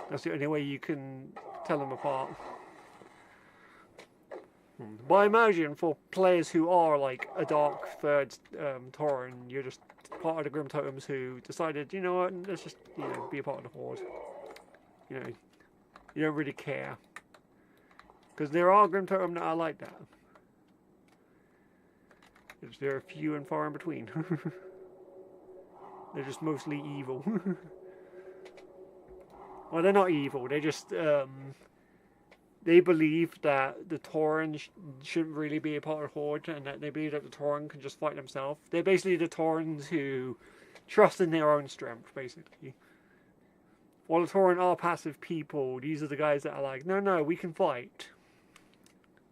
That's the only way you can tell them apart. But I imagine for players who are like a dark-furred Tauren, you're just part of the Grim Totems who decided, you know what, let's just be a part of the Horde. You know. You don't really care. Because there are Grim Totem that are like that. It's very few and far in between. They're just mostly evil. Well, they're not evil. They just, they believe that the Tauren shouldn't really be a part of the Horde, and that they believe that the Tauren can just fight themselves. They're basically the Taurens who trust in their own strength, basically. While the Tauren are passive people, these are the guys that are like, no, we can fight.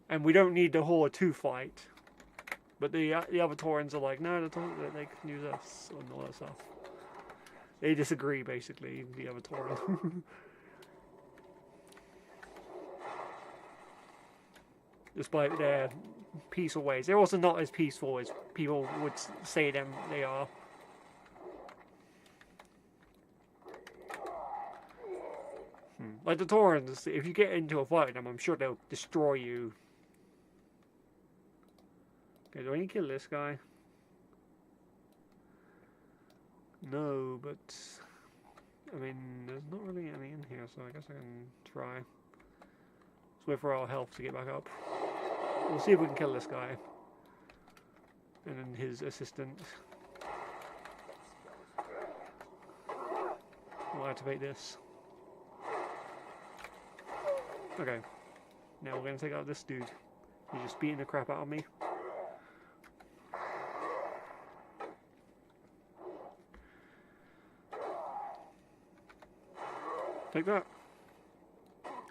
And we don't need the Horde to fight. But the other Taurens are like, no, they can use us, and all that stuff. They disagree, basically, the other Tauren. Despite their peaceful ways. They're also not as peaceful as people would say they are. Like the Taurens, if you get into a fight with them, I'm sure they'll destroy you. Okay, do I need to kill this guy? No, but I mean, there's not really any in here, so I guess I can try. Let's wait for our health to get back up. We'll see if we can kill this guy. And then his assistant. We'll activate this. Okay. Now we're going to take out this dude. He's just beating the crap out of me. Take that.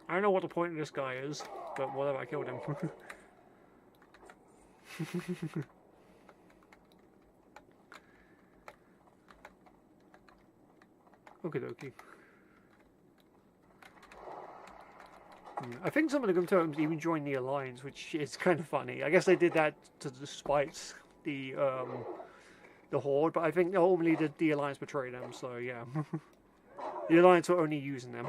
I don't know what the point of this guy is, but whatever, I killed him. Okie dokie. I think some of the Grim Totems even joined the Alliance, which is kind of funny. I guess they did that to despite the Horde, but I think ultimately the Alliance betrayed them, so yeah. The Alliance were only using them.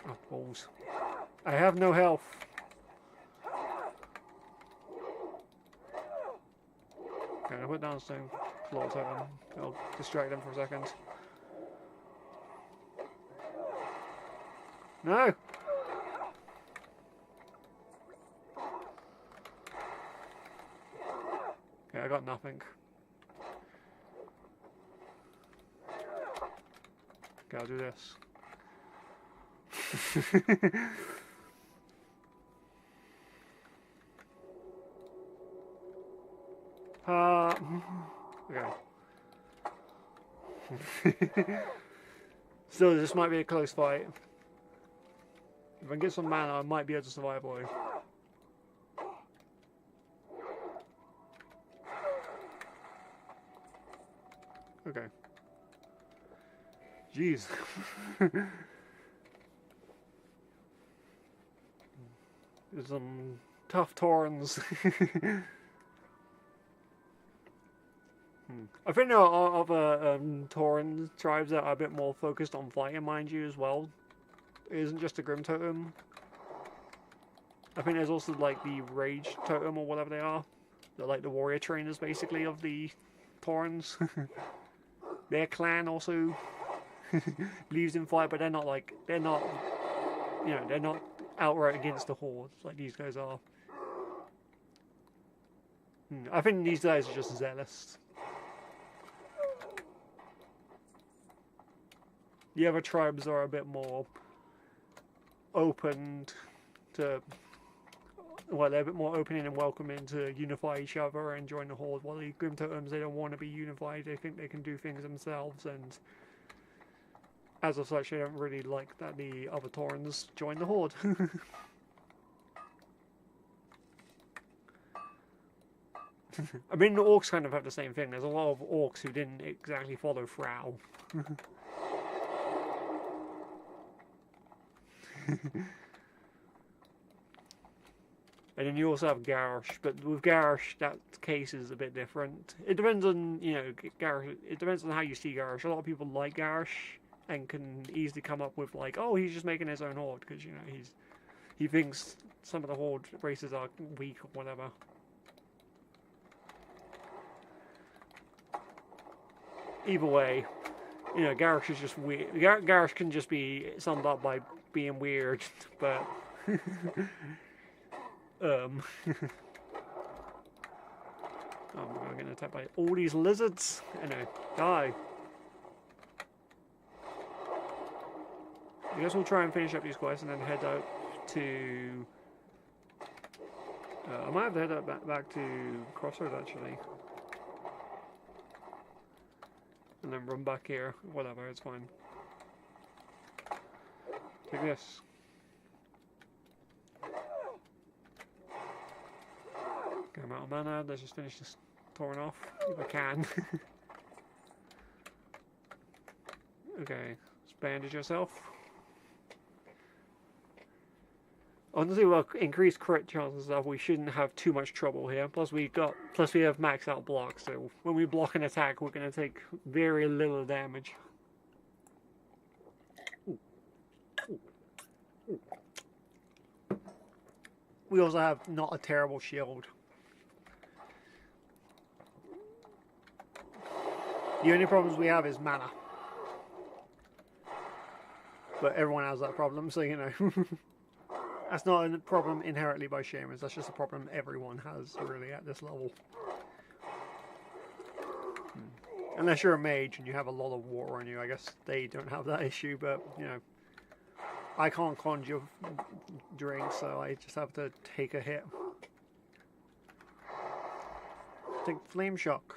Oh, balls. I have no health. Okay, I'll put down stone floor totem. I'll distract them for a second. No! Okay, I got nothing. Okay, I'll do this. Okay. Still, this might be a close fight. If I can get some mana, I might be able to survive away. Okay. Jeez. There's some tough Taurens. I think there are other Tauren tribes that are a bit more focused on fighting, mind you, as well. It isn't just a Grim Totem. I think there's also like the Rage Totem or whatever they are. They're like the warrior trainers, basically, of the Taurens. Their clan also believes in fight, but they're not like, they're not outright against the Horde like these guys are. I think these guys are just zealous. The other tribes are a bit more open to, well, they're a bit more opening and welcoming to unify each other and join the Horde, while the Grim Totems, they don't want to be unified, they think they can do things themselves, and as of such, they don't really like that the other Taurens join the Horde. I mean, the Orcs kind of have the same thing. There's a lot of Orcs who didn't exactly follow Frau. And then you also have Garrosh, but with Garrosh, that case is a bit different. It depends on, you know, Garrosh. It depends on how you see Garrosh. A lot of people like Garrosh and can easily come up with like, oh, he's just making his own Horde because, you know, he thinks some of the Horde races are weak or whatever. Either way, you know, Garrosh is just weird. Garrosh can just be summed up by being weird, but oh, I'm getting attacked by all these lizards. Anyway, die. I guess we'll try and finish up these quests and then head out to. I might have to head out back to Crossroads actually. And then run back here. Whatever, it's fine. Take this. Okay, I'm out of mana. Let's just finish this Tauren off if I can. Okay, let's bandage yourself. Honestly, well, increased crit chances and stuff, we shouldn't have too much trouble here. Plus we have max out blocks, so when we block an attack, we're going to take very little damage. Ooh. Ooh. Ooh. We also have not a terrible shield. The only problems we have is mana. But everyone has that problem, so you know. That's not a problem inherently by shamans, that's just a problem everyone has, really, at this level. Unless you're a mage and you have a lot of water on you, I guess they don't have that issue, but, you know, I can't conjure drinks, so I just have to take a hit. Take Flame Shock.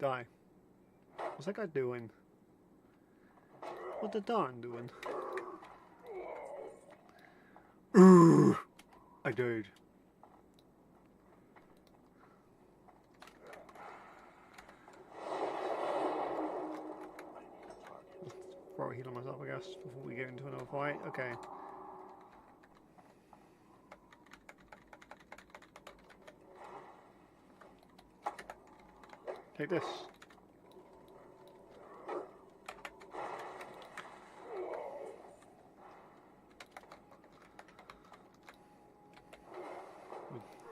Die. What's that guy doing? What the darn doing? Ooh! I did. Throw a heal on myself, I guess, before we get into another fight. Okay. Take this.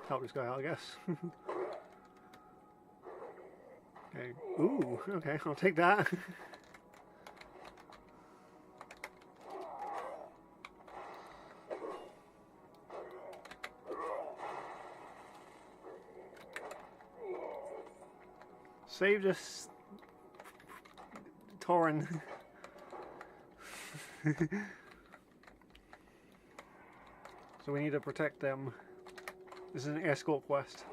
Help this guy out, I guess. Okay. Ooh, okay, I'll take that. Save this Tauren. So we need to protect them. This is an escort quest.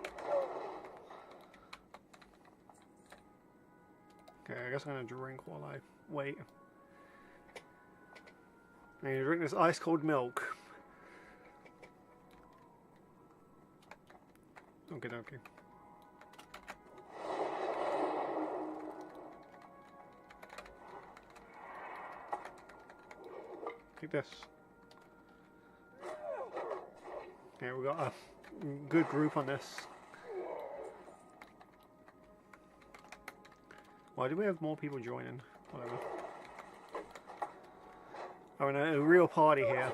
Okay, I guess I'm gonna drink while I wait. I need to drink this ice cold milk. Okay, okay. Take this. Yeah, we got a good group on this. Why do we have more people joining? Whatever. Oh, no, a real party here.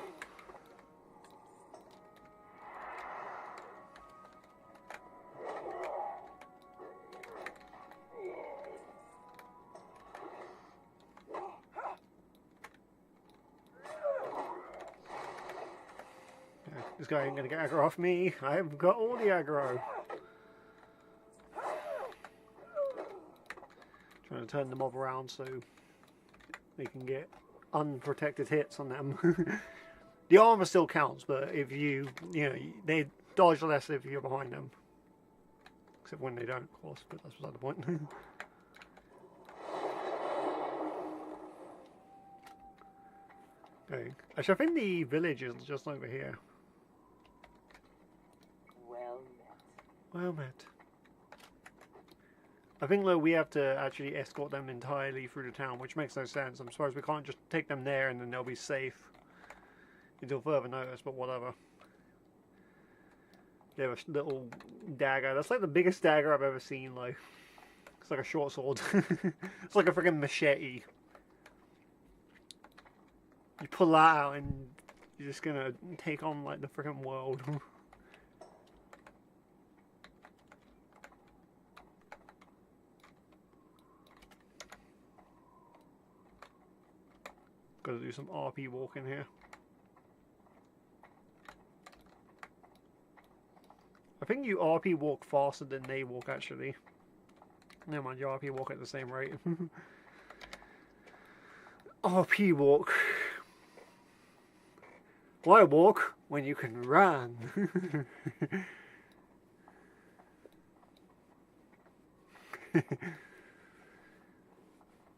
This guy ain't gonna get aggro off me. I've got all the aggro. Trying to turn the mob around so they can get unprotected hits on them. The armor still counts, but if you know, they dodge less if you're behind them. Except when they don't, of course, but that's beside the point. Okay. Actually, I think the village is just over here. Well met. I think though we have to actually escort them entirely through the town, which makes no sense. I'm surprised we can't just take them there and then they'll be safe until further notice, but whatever. They have a little dagger. That's like the biggest dagger I've ever seen. Like, it's like a short sword. It's like a freaking machete. You pull that out and you're just gonna take on like the freaking world. Gotta do some RP walking here. I think you RP walk faster than they walk actually. Never mind, you RP walk at the same rate. RP walk. Why walk when you can run?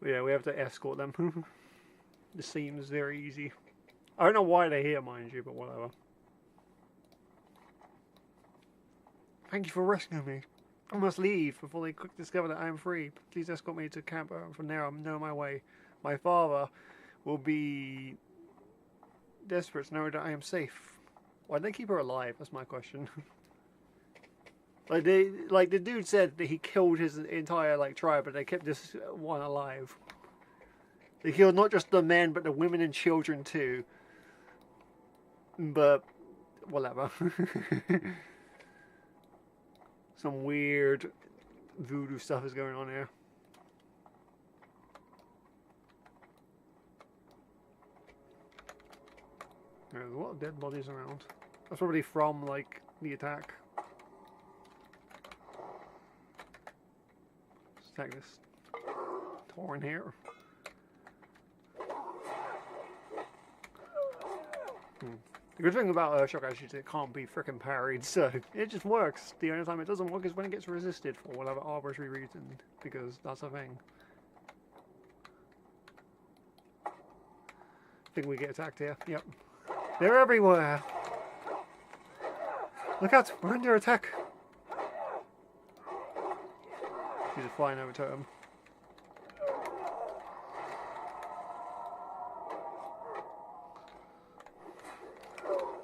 Yeah, we have to escort them. This seems very easy. I don't know why they're here, mind you, but whatever. Thank you for rescuing me. I must leave before they quickly discover that I am free. Please escort me to camp. From there, I'm on my way. My father will be desperate to know that I am safe. Why'd they keep her alive? That's my question. Like the dude said that he killed his entire tribe, but they kept this one alive. They killed not just the men, but the women and children too. But whatever. Some weird voodoo stuff is going on here. There's a lot of dead bodies around. That's probably from the attack. Let's attack this Tauren here. The good thing about Shock Ash is it can't be frickin' parried, so it just works. The only time it doesn't work is when it gets resisted for whatever arbitrary reason, because that's a thing. I think we get attacked here. Yep. They're everywhere! Look out! We're under attack! He's flying over to him.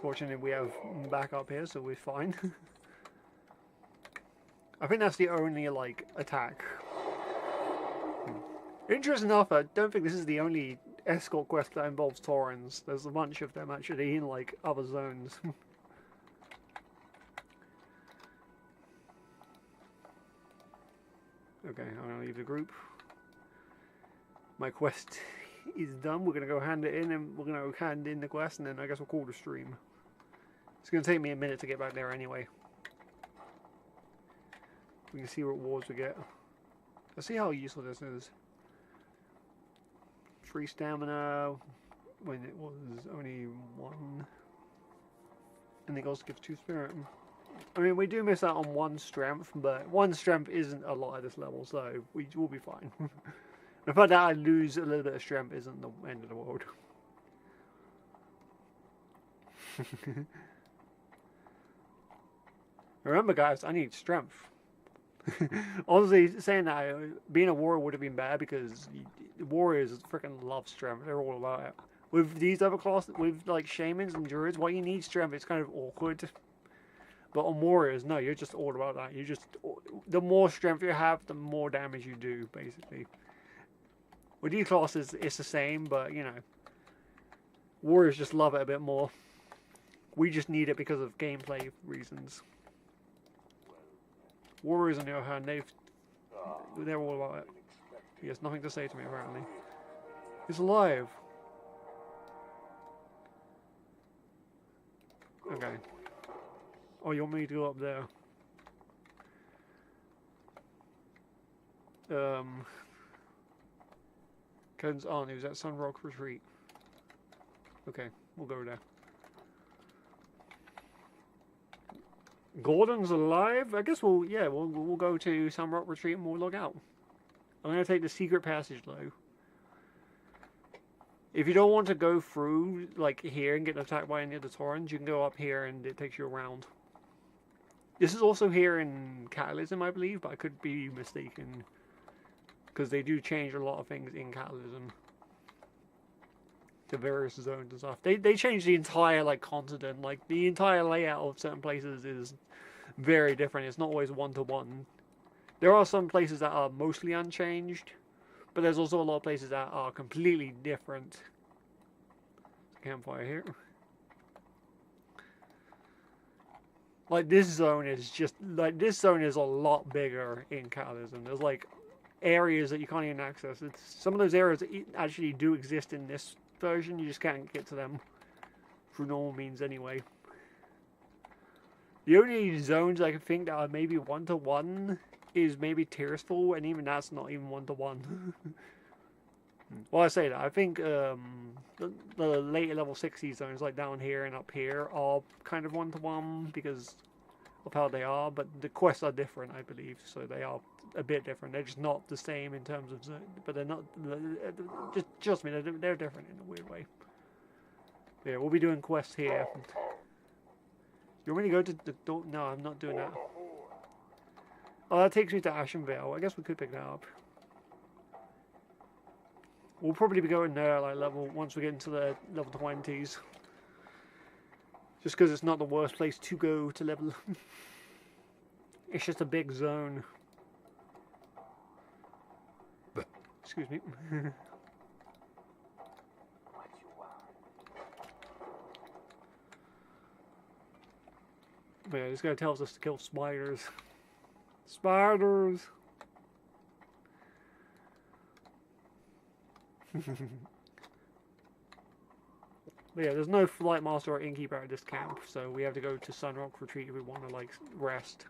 Fortunately, we have backup here, so we're fine. I think that's the only, like, attack. Interesting enough, I don't think this is the only escort quest that involves Taurens. There's a bunch of them, actually, in, like, other zones. Okay, I'm gonna leave the group. My quest is done. We're gonna go hand it in, and we're gonna hand in the quest, and then I guess we'll call the stream. It's gonna take me a minute to get back there anyway. We can see what rewards we get. Let's see how useful this is. 3 stamina when it was only 1. And it also gives 2 spirit. I mean, we do miss out on 1 strength, but 1 strength isn't a lot at this level, so we will be fine. The fact that I lose a little bit of strength isn't the end of the world. Remember, guys, I need strength. Honestly, saying that, being a warrior would have been bad because warriors freaking love strength. They're all about it. With these other classes, with like shamans and druids, why you need strength, it's kind of awkward. But on warriors, no, you're just all about that. You just, the more strength you have, the more damage you do, basically. With these classes, it's the same, but you know, warriors just love it a bit more. We just need it because of gameplay reasons. Warriors, on the other hand, they're all about it. He has nothing to say to me, apparently. He's alive. Okay. Oh, you want me to go up there? Ken's aunt who's at Sunrock Retreat. Okay, we'll go there. Gordon's alive? I guess we'll go to Sunrock Retreat and we'll log out. I'm gonna take the secret passage though. If you don't want to go through like here and get attacked by any of the Taurens, you can go up here and it takes you around. This is also here in Catalysm, I believe, but I could be mistaken. Because they do change a lot of things in Catalysm. To various zones and stuff. They change the entire like continent. Like the entire layout of certain places is very different. It's not always one-to-one. There are some places that are mostly unchanged. But there's also a lot of places that are completely different. Campfire here. Like this zone is just like this zone is a lot bigger in Catalysm. There's like areas that you can't even access. Some of those areas that actually do exist in this version, you just can't get to them through normal means anyway. The only zones I can think that are maybe one-to-one is maybe Tearsfall, and even that's not even one-to-one. Well, I say that, I think the later level 60 zones, like down here and up here, are kind of one-to-one because of how they are, but the quests are different, I believe, so they are a bit different. They're just not the same in terms of zone, but they're not, just me, they're different in a weird way. Yeah, we'll be doing quests here. You want me to go to the door? No, I'm not doing that. Oh, that takes me to Ashenvale. I guess we could pick that up. We'll probably be going there like once we get into the level 20s. Just because it's not the worst place to go to level. It's just a big zone. Excuse me. But yeah, this guy tells us to kill spiders. Spiders! But yeah, there's no Flight Master or Innkeeper at this camp, so we have to go to Sunrock Retreat if we want to like rest.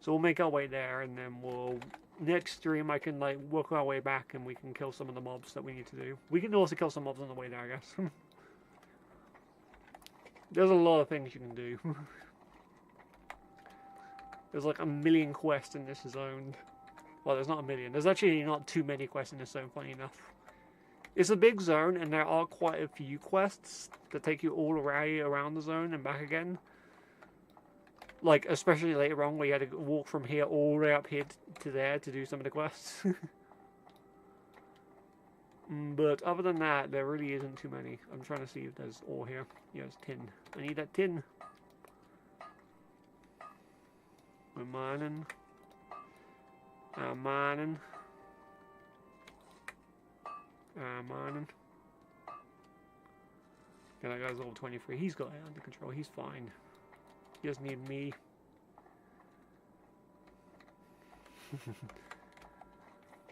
So we'll make our way there, and then we'll next stream I can like work our way back, and we can kill some of the mobs that we need to do. We can also kill some mobs on the way there, I guess. There's a lot of things you can do. There's like a million quests in this zone. Well, there's not a million. There's actually not too many quests in this zone, funny enough. It's a big zone, and there are quite a few quests that take you all around the zone and back again. Like, especially later on, where you had to walk from here all the way up here to there to do some of the quests. But other than that, there really isn't too many. I'm trying to see if there's ore here. Yeah, there's tin. I need that tin. We're mining. Mining. Mining. Yeah, that guy's level 23. He's got it under control. He's fine. He doesn't need me.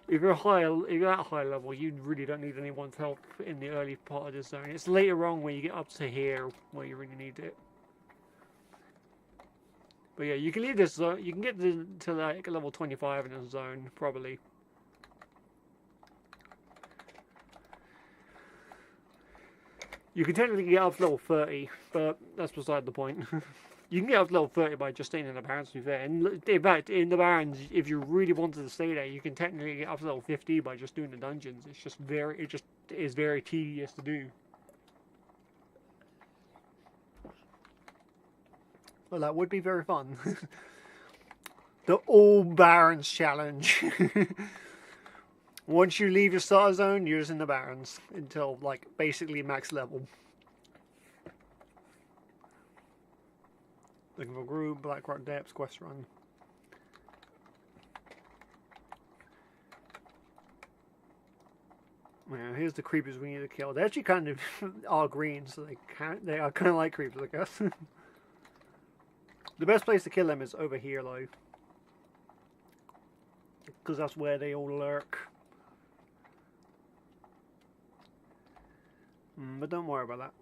If you're at high level, you really don't need anyone's help in the early part of the zone. It's later on when you get up to here where you really need it. But yeah, you can leave this zone. You can get to like level 25 in this zone probably. You can technically get up to level 30, but that's beside the point. You can get up to level 30 by just staying in the Barrens, to be fair. And in fact, in the Barrens, if you really wanted to stay there, you can technically get up to level 50 by just doing the dungeons. It's just it is very tedious to do. Well, that would be very fun. The All Barrens challenge. Once you leave your starter zone, you're just in the Barrens until, like, basically max level. Looking for group, Blackrock Depths, quest run. Yeah, here's the creepers we need to kill. They actually kind of are green, so they are kind of like creepers, I guess. The best place to kill them is over here, though, because that's where they all lurk. But don't worry about that.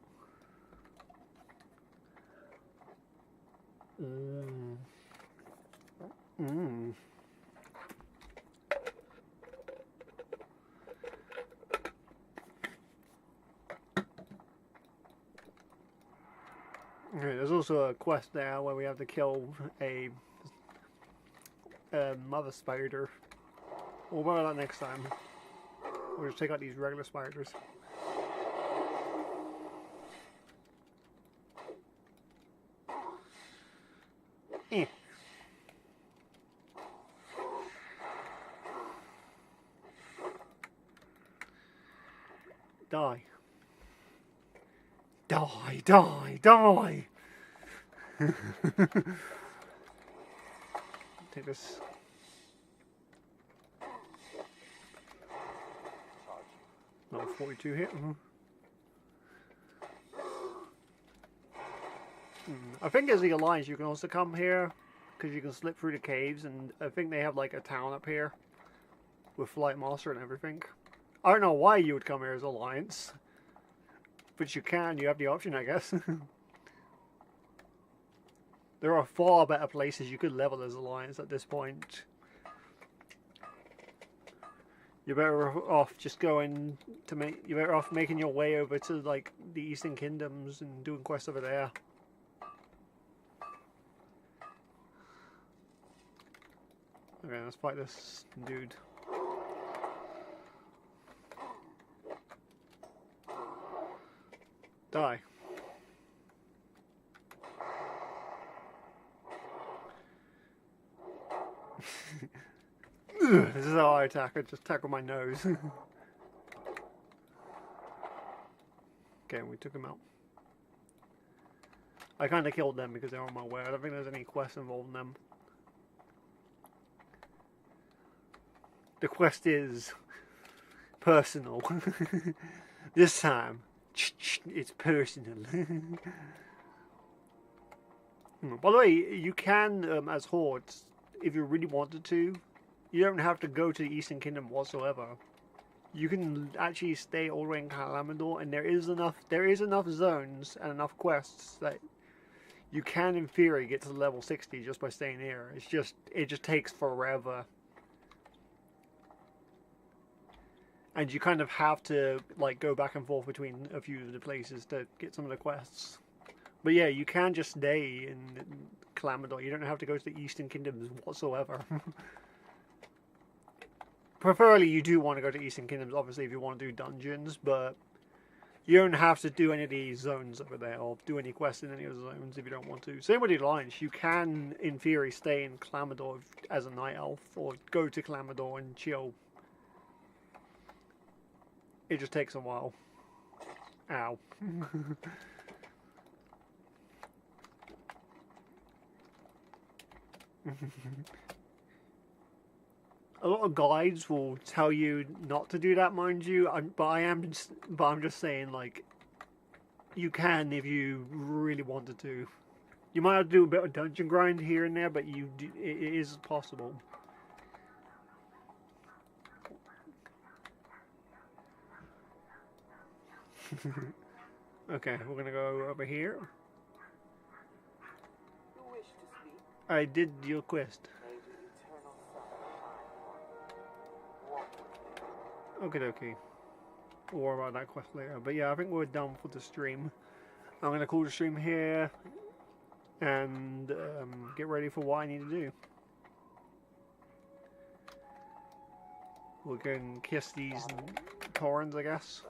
Okay, there's also a quest there where we have to kill a mother spider. We'll worry about that next time. We'll just take out these regular spiders. Die. Die, die, die! Take this. Level 42 hit. I think as the Alliance you can also come here, because you can slip through the caves, and I think they have like a town up here with Flight Master and everything. I don't know why you would come here as Alliance, but you can, you have the option, I guess. There are far better places you could level as Alliance at this point. You're better off just going to you're better off making your way over to like the Eastern Kingdoms and doing quests over there. Okay, let's fight this dude. Die. This is how I attack. I just attack with my nose. Okay, we took him out. I kind of killed them because they're on my way. I don't think there's any quests involving them. The quest is personal. This time, it's personal. By the way, you can, as hordes, if you really wanted to, you don't have to go to the Eastern Kingdom whatsoever. You can actually stay all the way in Kalamazoo, and there is enough zones and enough quests that you can, in theory, get to level 60 just by staying here. It just takes forever. And you kind of have to like go back and forth between a few of the places to get some of the quests. But yeah, you can just stay in Kalamazoo. You don't have to go to the Eastern Kingdoms whatsoever. Preferably, you do want to go to Eastern Kingdoms, obviously, if you want to do dungeons. But You don't have to do any of these zones over there, or do any quests in any of the zones if you don't want to. Same with the Alliance. You can, in theory, stay in Clamador as a night elf, or go to Clamador and chill. It just takes a while. Ow. A lot of guides will tell you not to do that, mind you. I'm just saying, like, you can if you really wanted to. You might have to do a bit of dungeon grind here and there, but it is possible. Okay, we're gonna go over here. You wish to speak? I did your quest. Okay, dokie. More about that quest later. But yeah, I think we're done for the stream. I'm gonna call the stream here and get ready for what I need to do. We'll go and kiss these Taurens, I guess.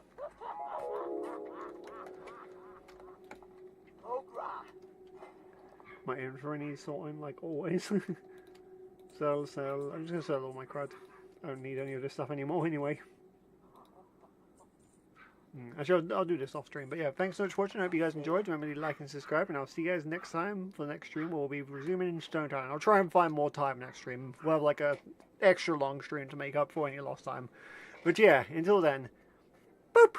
My inventory needs sorting, like always. Sell. I'm just gonna sell all my crud. I don't need any of this stuff anymore anyway. Actually, I'll do this off stream. But yeah, thanks so much for watching. I hope you guys enjoyed. Remember to like and subscribe, and I'll see you guys next time for the next stream. We'll be resuming in Stonetalon. I'll try and find more time next stream. We'll have like a extra long stream to make up for any lost time. But yeah, until then, boop!